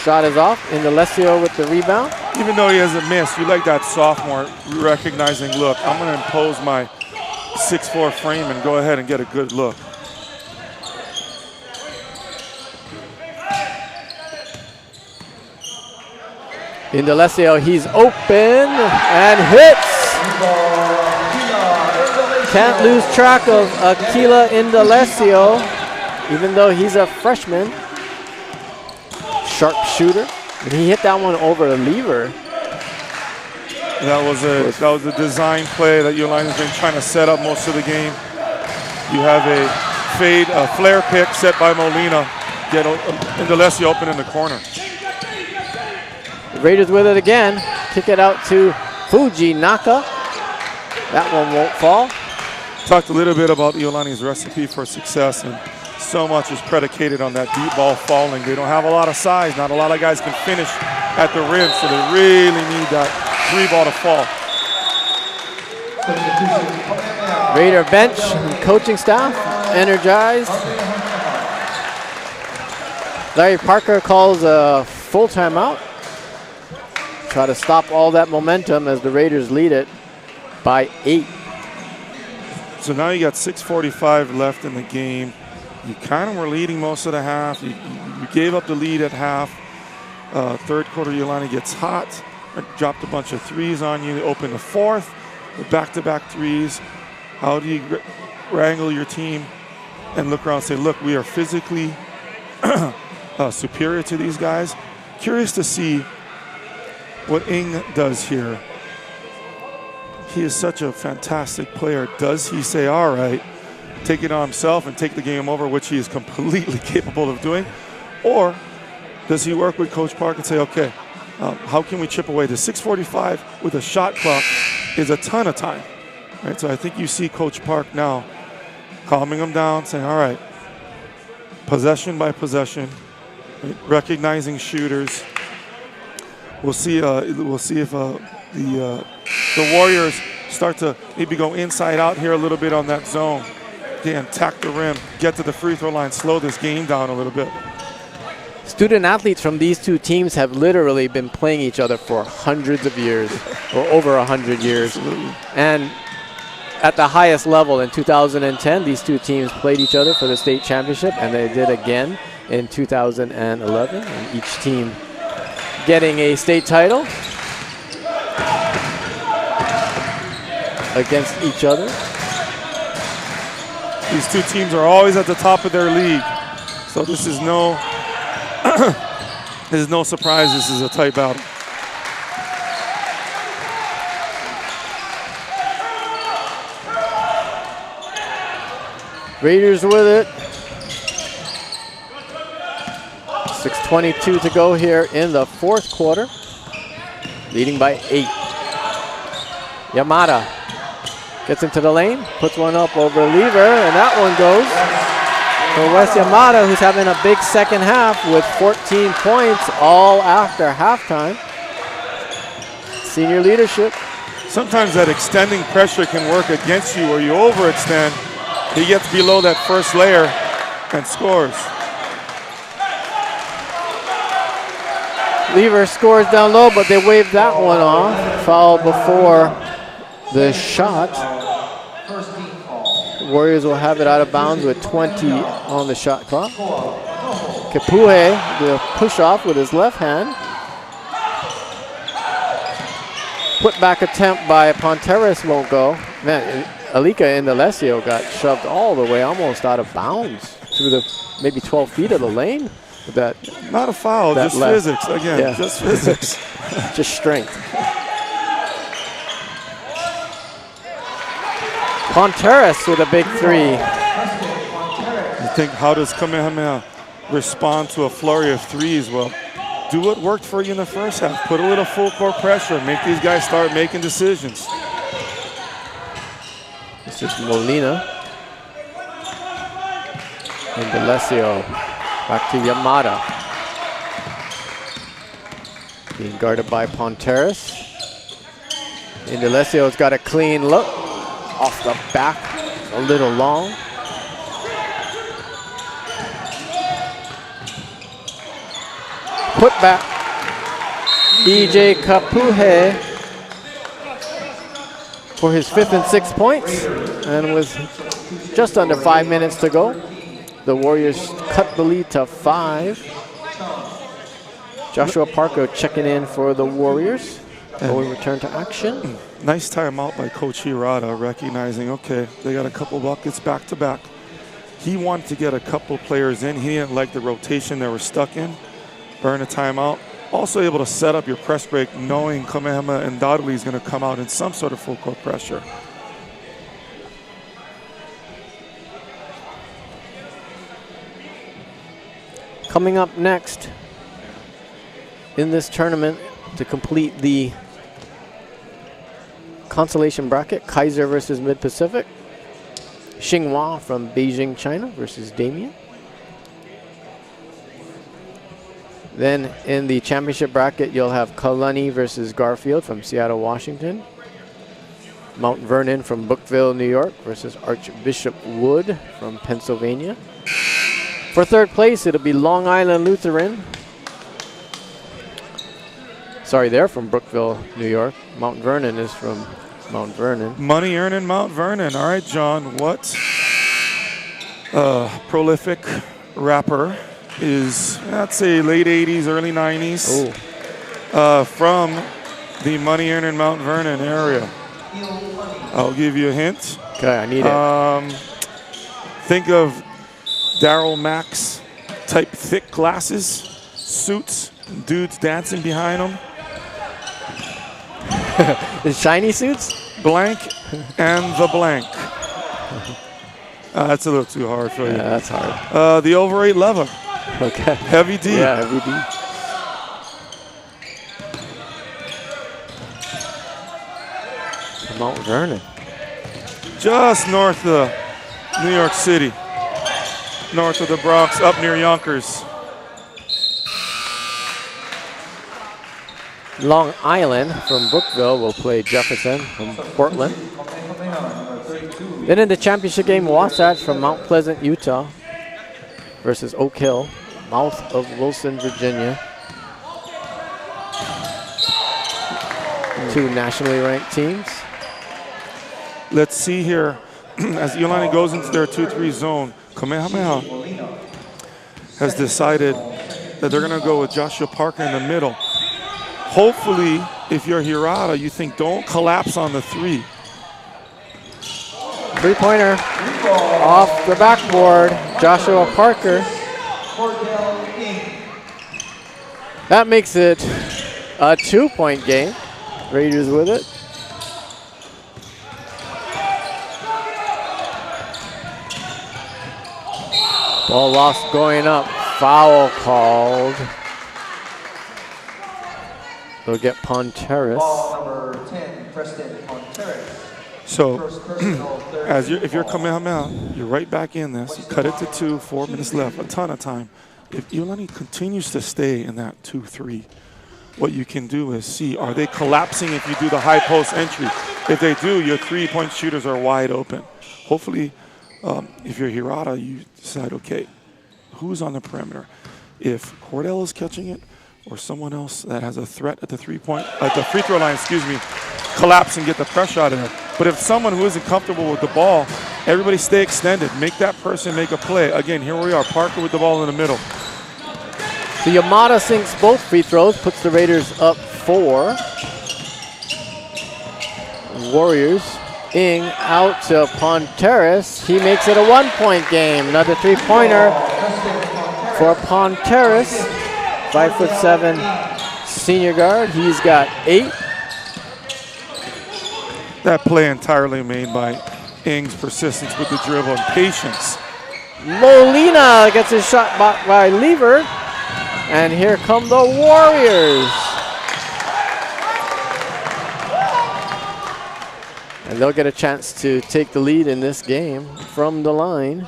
shot is off. Indalecio with the rebound. Even though he has a miss, you like that sophomore recognizing, look, I'm going to impose my 6'4" frame and go ahead and get a good look. Indalecio, he's open and hits. Can't lose track of Aquila Indalecio, even though he's a freshman. Sharp shooter. And he hit that one over a lever. That was a design play that Iolani's been trying to set up most of the game. You have a fade, a flare pick set by Molina. Get Indalecio open in the corner. The Raiders with it again. Kick it out to Fujinaka. That one won't fall. Talked a little bit about Iolani's recipe for success, and so much is predicated on that deep ball falling. They don't have a lot of size. Not a lot of guys can finish at the rim, so they really need that 3-ball to fall. Raider bench and coaching staff energized. Larry Parker calls a full timeout. Try to stop all that momentum as the Raiders lead it by 8. So now you got 6:45 left in the game. You kind of were leading most of the half. You gave up the lead at half. Third quarter, Iolani gets hot. Dropped a bunch of threes on you. Open the fourth with back-to-back threes. How do you wrangle your team and look around and say, look, we are physically superior to these guys? Curious to see what Ing does here. He is such a fantastic player. Does he say, all right, take it on himself and take the game over, which he is completely capable of doing? Or does he work with Coach Park and say, okay, how can we chip away? The 6:45 with a shot clock is a ton of time. Right? So I think you see Coach Park now calming him down, saying, all right, possession by possession, right? Recognizing shooters. We'll see if the Warriors start to maybe go inside out here a little bit on that zone. Again, attack the rim, get to the free throw line, slow this game down a little bit. Student athletes from these two teams have literally been playing each other for hundreds of years, or over 100 years. Absolutely. And at the highest level in 2010, these two teams played each other for the state championship, and they did again in 2011, and each team getting a state title against each other. These two teams are always at the top of their league, so this is no surprise. This is a tight battle. Raiders with it. 6:22 to go here in the fourth quarter. Leading by 8. Yamada gets into the lane, puts one up over a lever, and that one goes for Wes Yamada, who's having a big second half with 14 points all after halftime. Senior leadership. Sometimes that extending pressure can work against you, or you overextend. He gets below that first layer and scores. Lever scores down low, but they waved that one off. Foul before the shot. Warriors will have it out of bounds with 20 on the shot clock. Kepuhe, the push off with his left hand. Put back attempt by Ponteris won't go. Man, Alika Indalecio got shoved all the way almost out of bounds through the maybe 12 feet of the lane. With that, not a foul, just left. physics. Again, yeah. just physics. Just strength. Ponteris with a big 3. You think, how does Kamehameha respond to a flurry of threes? Well, do what worked for you in the first half. Put a little full court pressure. Make these guys start making decisions. This is Molina. And Indalecio. Back to Yamada. Being guarded by Ponteris. Indalecio's got a clean look. Off the back, a little long. put back. EJ Kapuhe for his 5th and 6th points. And with just under 5 minutes to go, the Warriors cut the lead to 5. Joshua Parker checking in for the Warriors. Will we return to action? Nice timeout by Coach Hirata, recognizing, okay, they got a couple buckets back to back. He wanted to get a couple players in. He didn't like the rotation they were stuck in. Burn a timeout. Also able to set up your press break, knowing Kamehameha undoubtedly is going to come out in some sort of full court pressure. Coming up next in this tournament to complete the consolation bracket, Kaiser versus Mid-Pacific. Xinghua from Beijing, China versus Damien. Then in the championship bracket, you'll have Kalani versus Garfield from Seattle, Washington. Mount Vernon from Brookville, New York versus Archbishop Wood from Pennsylvania. For 3rd place, it'll be Long Island Lutheran. Sorry, they're from Brookville, New York. Mount Vernon is from Mount Vernon. Money earning Mount Vernon. All right, John, what prolific rapper is, I'd say, late 80s, early 90s, from the money earning Mount Vernon area? I'll give you a hint. Okay, I need it. Think of Daryl Max type thick glasses, suits, dudes dancing behind them. The shiny suits? Blank and the blank. That's a little too hard for you. Yeah, that's hard. The over 8 lever. Okay. Heavy D. Yeah, Heavy D. Mount Vernon. Just north of New York City. North of the Bronx, up near Yonkers. Long Island from Brookville will play Jefferson from Portland. Then in the championship game, Wasatch from Mount Pleasant, Utah versus Oak Hill, mouth of Wilson, Virginia. 2 nationally ranked teams. Let's see here, as Iolani goes into their 2-3 zone, Kamehameha has decided that they're going to go with Joshua Parker in the middle. Hopefully, if you're Hirata, you think don't collapse on the 3. 3-pointer off the backboard, Joshua Parker. That makes it a 2-point game. Raiders with it. Ball lost going up, foul called. They'll get Ponteris. Ball number 10, Preston Ponteris. So, if you're Kamehameha, you're right back in this. You cut it to 2, 4 minutes left, a ton of time. If Iolani continues to stay in that 2-3, what you can do is see, are they collapsing if you do the high post entry? If they do, your 3-point shooters are wide open. Hopefully, if you're Hirata, you decide, okay, who's on the perimeter? If Cordell is catching it, or someone else that has a threat at the free throw line, collapse and get the pressure out of there. But if someone who isn't comfortable with the ball, everybody stay extended. Make that person make a play. Again, here we are, Parker with the ball in the middle. So Yamada sinks both free throws, puts the Raiders up 4. Warriors, Ing out to Ponteris. He makes it a 1-point game. Another 3-pointer for Ponteris. 5'7" senior guard. He's got 8. That play entirely made by Ing's persistence with the dribble and patience. Molina gets his shot blocked by Lever. And here come the Warriors. And they'll get a chance to take the lead in this game from the line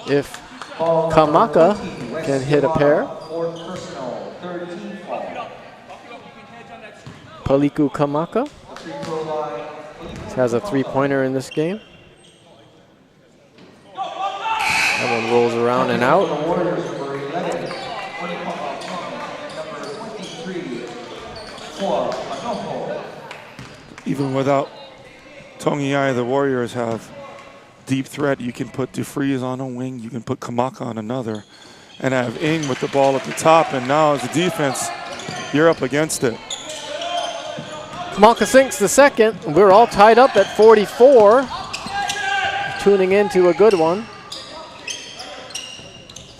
if Kamaka can hit a pair. Paliku Kamaka has a 3-pointer in this game. That one rolls around and out. even without Tongiai, the Warriors have deep threat. You can put DeFreeze on a wing, you can put Kamaka on another, and have Ing with the ball at the top. And now as a defense, you're up against it. Kamaka sinks the second. We're all tied up at 44. Tuning into a good one.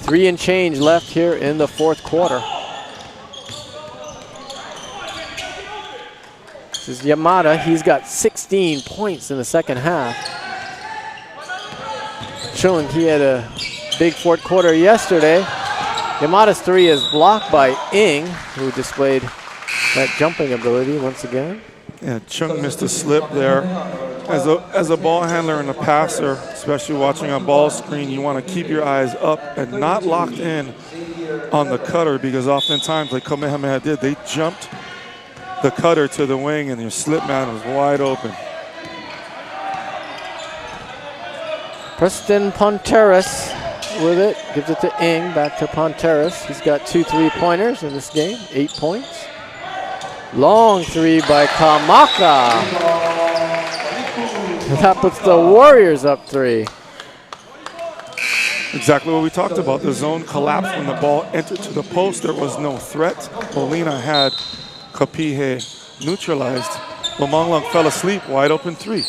3 and change left here in the fourth quarter. This is Yamada. He's got 16 points in the second half. Chung, he had a big fourth quarter yesterday. Yamada's 3 is blocked by Ing, who displayed that jumping ability once again. Yeah, Chung missed a slip there. As a ball handler and a passer, especially watching a ball screen, you want to keep your eyes up and not locked in on the cutter, because oftentimes, like Kamehameha did, they jumped the cutter to the wing and your slip man was wide open. Preston Ponteras with it, gives it to Ing, back to Ponteras. He's got 2 3-pointers in this game, 8 points. Long 3 by Kamaka. That puts the Warriors up 3. Exactly what we talked about. The zone collapsed when the ball entered to the post. There was no threat. Molina had Kapihe neutralized. Lomonglang fell asleep, wide open 3.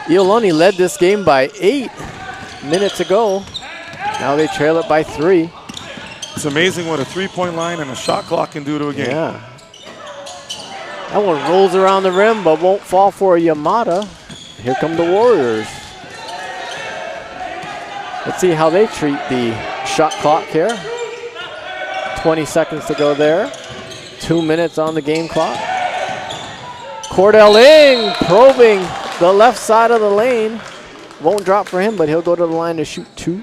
Iolani led this game by 8 minutes ago. Now they trail it by 3. It's amazing what a 3-point line and a shot clock can do to a game. Yeah. That one rolls around the rim but won't fall for Yamada. Here come the Warriors. Let's see how they treat the shot clock here. 20 seconds to go there. 2 minutes on the game clock. Cordell Ing probing the left side of the lane. Won't drop for him, but he'll go to the line to shoot 2.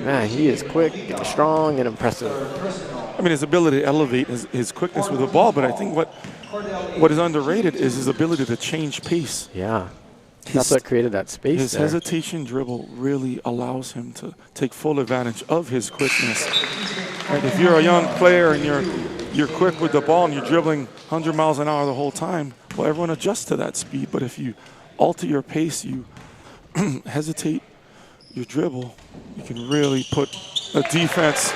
Man, he is quick, and strong, and impressive. I mean, his ability to elevate his quickness with the ball, but I think what is underrated is his ability to change pace. Yeah, that's what created that space. His hesitation dribble really allows him to take full advantage of his quickness. And if you're a young player and you're quick with the ball and you're dribbling 100 miles an hour the whole time, well, everyone adjusts to that speed. But if you alter your pace, you hesitate your dribble, you can really put a defense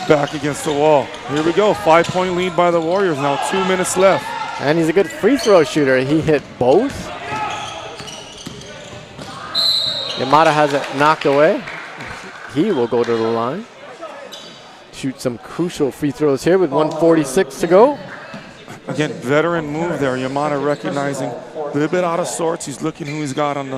back against the wall. Here we go, 5-point lead by the Warriors now, 2 minutes left. And he's a good free throw shooter. He hit both. Yamada has it knocked away. He will go to the line. Shoot some crucial free throws here with 1:46 to go. Again, veteran move there. Yamada recognizing a little bit out of sorts. He's looking who he's got on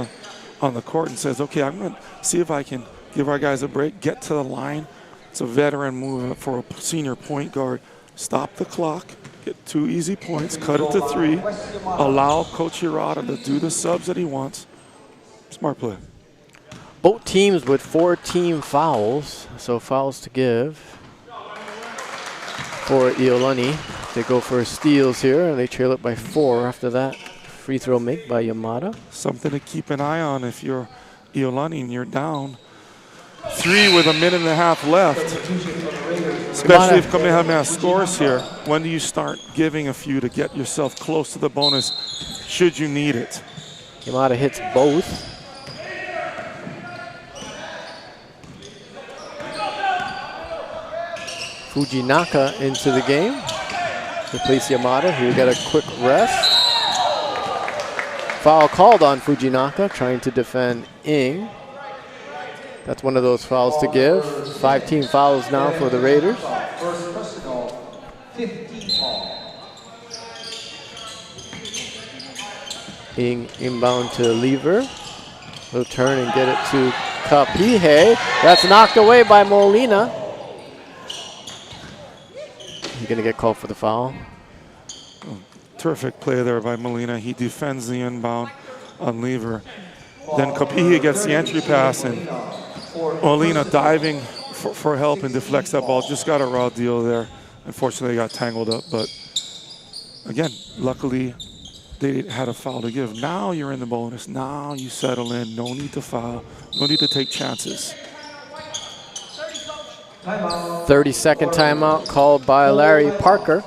the court and says, okay, I'm going to see if I can give our guys a break, get to the line. It's a veteran move for a senior point guard. Stop the clock, get 2 easy points, cut it to 3, allow Coach Hirata to do the subs that he wants. Smart play. Both teams with 4 team fouls, so fouls to give for Iolani. They go for steals here, and they trail it by 4 after that free throw make by Yamada. Something to keep an eye on if you're Iolani and you're down 3 with a minute and a half left. Especially if Kamehameha scores here. When do you start giving a few to get yourself close to the bonus should you need it? Yamada hits both. Fujinaka into the game. Replace Yamada, who got a quick rest. Foul called on Fujinaka, trying to defend Ing. That's one of those fouls to give. 5 team fouls now for the Raiders. First personal, 50 foul. Ing inbound to Lever. He'll turn and get it to Kapihe. That's knocked away by Molina. He's going to get called for the foul. Terrific play there by Molina. He defends the inbound on Lever. Then Kapihe gets the entry pass, and Molina diving for help and deflects that ball. Just got a raw deal there. Unfortunately, got tangled up. But again, luckily, they had a foul to give. Now you're in the bonus. Now you settle in. No need to foul. No need to take chances. Timeout. 30-second timeout called by Larry Parker.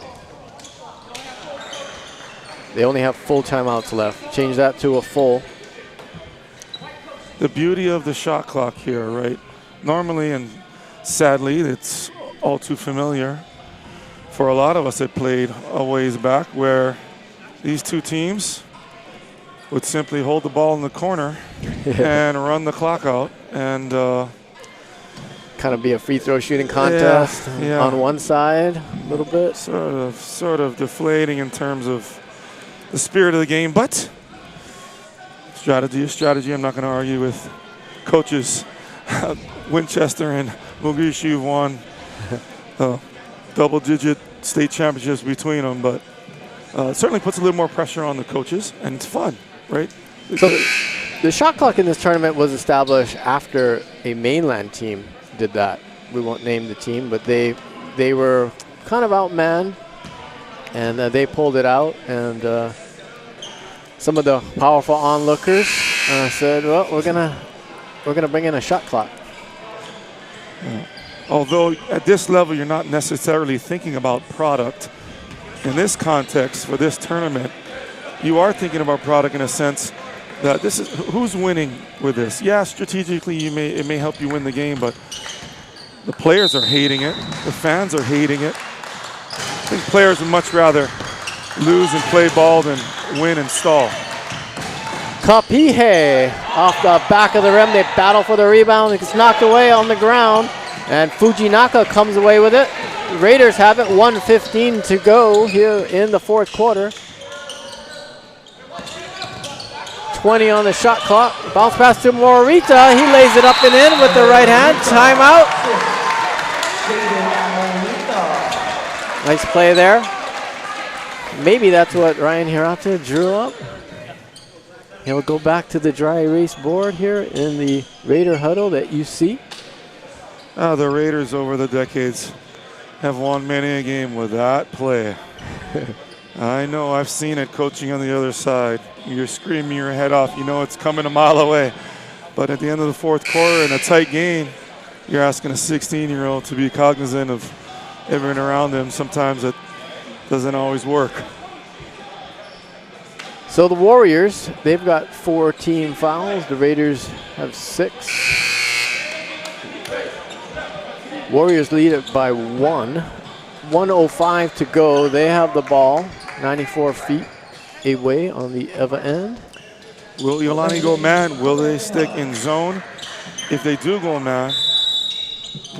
They only have full timeouts left. Change that to a full. The beauty of the shot clock here, right? Normally, and sadly, it's all too familiar for a lot of us that played a ways back, where these two teams would simply hold the ball in the corner and run the clock out, and kind of be a free throw shooting contest on one side a little bit. Sort of deflating in terms of the spirit of the game, but strategy is strategy. I'm not going to argue with coaches. Winchester and Mogadishu won double-digit state championships between them, but it certainly puts a little more pressure on the coaches, and it's fun, right? So the shot clock in this tournament was established after a mainland team did that. We won't name the team, but they were kind of outmanned, and they pulled it out, and some of the powerful onlookers said, well, we're gonna bring in a shot clock. Yeah. Although at this level you're not necessarily thinking about product, in this context for this tournament you are thinking about product in a sense that this is who's winning with this. Yeah, strategically it may help you win the game, but the players are hating it, the fans are hating it. I think players would much rather lose and play ball than win and stall. Kamehameha off the back of the rim. They battle for the rebound. It's knocked away on the ground, and Fujinaka comes away with it. Raiders have it. 1:15 to go here in the fourth quarter. 20 on the shot clock. Bounce pass to Morita. He lays it up and in with the right hand. Timeout. Nice play there. Maybe that's what Ryan Hirata drew up. He'll go back to the dry erase board here in the Raider huddle that you see. The Raiders over the decades have won many a game with that play. I know, I've seen it coaching on the other side. You're screaming your head off. You know it's coming a mile away. But at the end of the fourth quarter in a tight game, you're asking a 16-year-old to be cognizant of everyone around them. Sometimes it doesn't always work. So the Warriors, they've got 4 team fouls. The Raiders have 6. Warriors lead it by 1. 1:05 to go. They have the ball 94 feet away on the other end. Will Iolani go man? Will they stick in zone? If they do go man,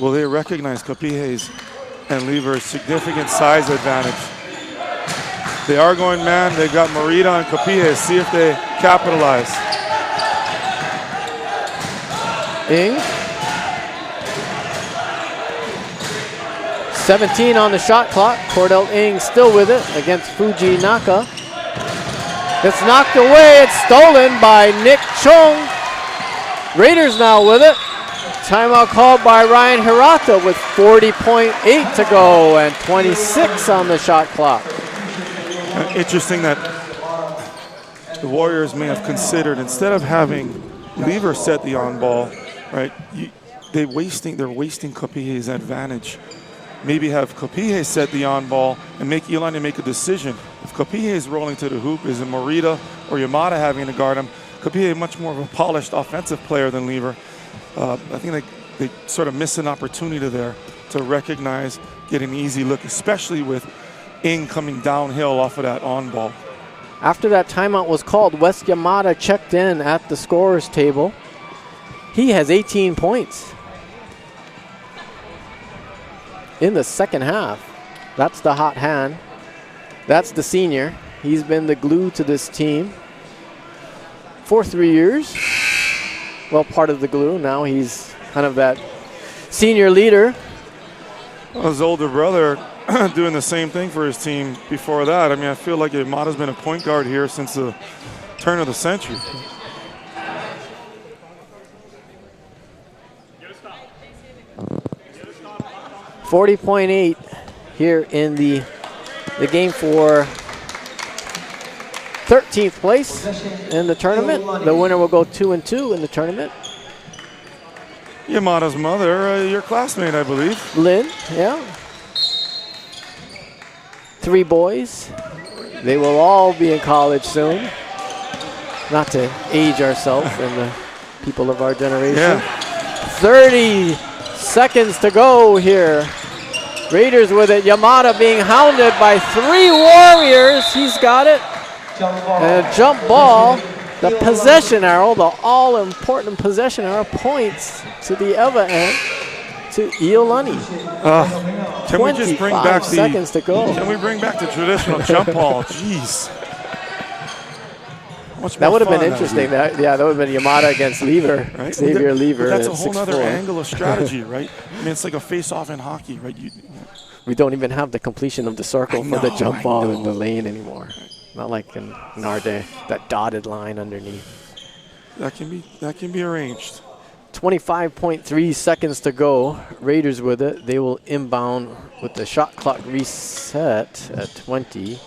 will they recognize Kapihe's and Lever's significant size advantage? They are going man. They've got Morita and Kapihe. See if they capitalize. Ing. 17 on the shot clock. Cordell Ing still with it against Fujinaka. It's knocked away. It's stolen by Nick Chung. Raiders now with it. Timeout called by Ryan Hirata with 40.8 to go and 26 on the shot clock. Interesting that the Warriors may have considered, instead of having Lever set the on ball, right? They're wasting Kapihe's advantage. Maybe have Kapihe set the on ball and make Iolani make a decision. If Kapihe is rolling to the hoop, is it Morita or Yamada having to guard him? Kapihe is much more of a polished offensive player than Lever. I think they sort of miss an opportunity there to recognize, get an easy look, especially with Ing coming downhill off of that on ball. After that timeout was called, Wes Yamada checked in at the scorer's table. He has 18 points in the second half. That's the hot hand. That's the senior. He's been the glue to this team for 3 years. Well, part of the glue. Now he's kind of that senior leader. Well, his older brother doing the same thing for his team before that. I mean, I feel like Yamada's been a point guard here since the turn of the century. .8 here in the game for 13th place in the tournament. The winner will go 2-2 in the tournament. Yamada's mother, your classmate, I believe. Lynn, yeah. 3 boys. They will all be in college soon. Not to age ourselves and the people of our generation. Yeah. 30 seconds to go here. Raiders with it. Yamada being hounded by 3 Warriors. He's got it. And a jump ball. The possession arrow, the all-important possession arrow, points to the other end, to Iolani. Can we just bring back the seconds to go? Can we bring back the traditional jump ball? Jeez. That would have been interesting. That would have been Yamada against Lever, right? Xavier Lever. That's a whole other angle of strategy, right? I mean, it's like a face-off in hockey, right? We don't even have the completion of the circle for the jump ball in the lane anymore. Not like in our day, that dotted line underneath. That can be arranged. 25.3 seconds to go. Raiders with it. They will inbound with the shot clock reset at 20.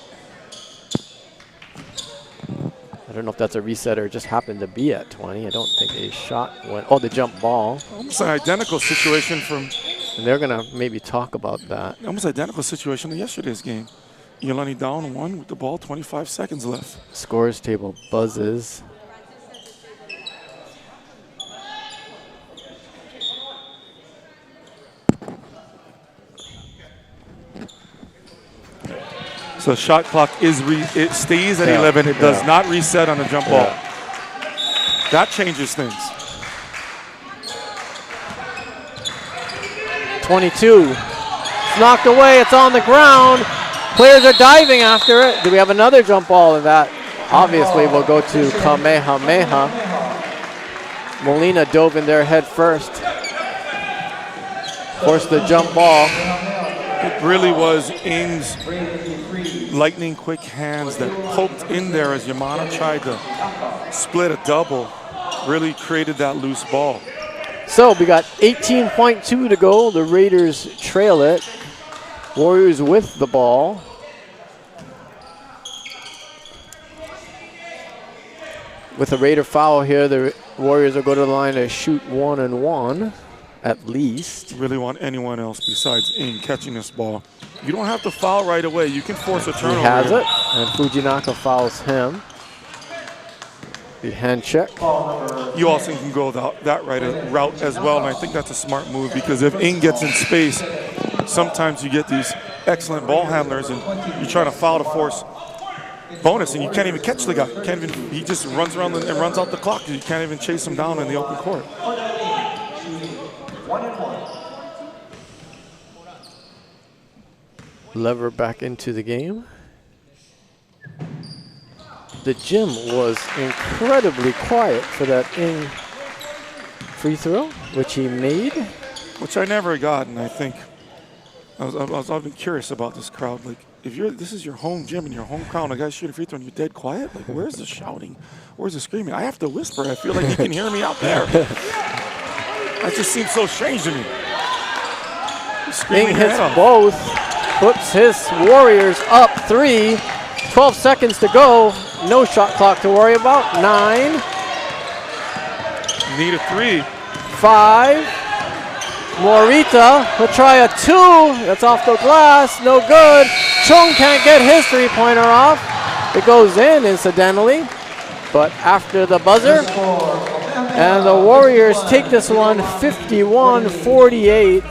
I don't know if that's a reset or just happened to be at 20. I don't think a shot went. Oh, the jump ball. Almost an identical situation from. And they're going to maybe talk about that. Almost identical situation in yesterday's game. Iolani down 1 with the ball, 25 seconds left. Scores table buzzes. So shot clock it stays at 11. It does not reset on the jump ball. That changes things. 22. It's knocked away. It's on the ground. Players are diving after it. Do we have another jump ball in that? Obviously, we'll go to Kamehameha. Molina dove in there head first. Forced the jump ball. It really was Ing's lightning quick hands that poked in there as Yamada tried to split a double. Really created that loose ball. So we got 18.2 to go. The Raiders trail it. Warriors with the ball. With a Raider foul here, the Warriors will go to the line to shoot 1-and-1 at least. Really want anyone else besides Ing catching this ball. You don't have to foul right away. You can force a turnover. He has it, and Fujinaka fouls him. The hand check. You also can go that route as well, and I think that's a smart move because if Ing gets in space, sometimes you get these excellent ball handlers and you try to foul to force bonus and you can't even catch the guy. He just runs around and runs out the clock. You can't even chase him down in the open court. Lever back into the game. The gym was incredibly quiet for that Ing free throw, which he made. Which I never got, and I think I've been curious about this crowd. Like, if this is your home gym and your home crowd, and a guy shoot a free throw and you're dead quiet, like, where's the shouting? Where's the screaming? I have to whisper. I feel like you can hear me out there. That just seems so strange to me. Ing hits both, puts his Warriors up 3. 12 seconds to go. No shot clock to worry about. 9. Need a 3. 5. Morita will try a 2. That's off the glass. No good. Chung can't get his three-pointer off. It goes in, incidentally. But after the buzzer. And the Warriors take this one 51-48.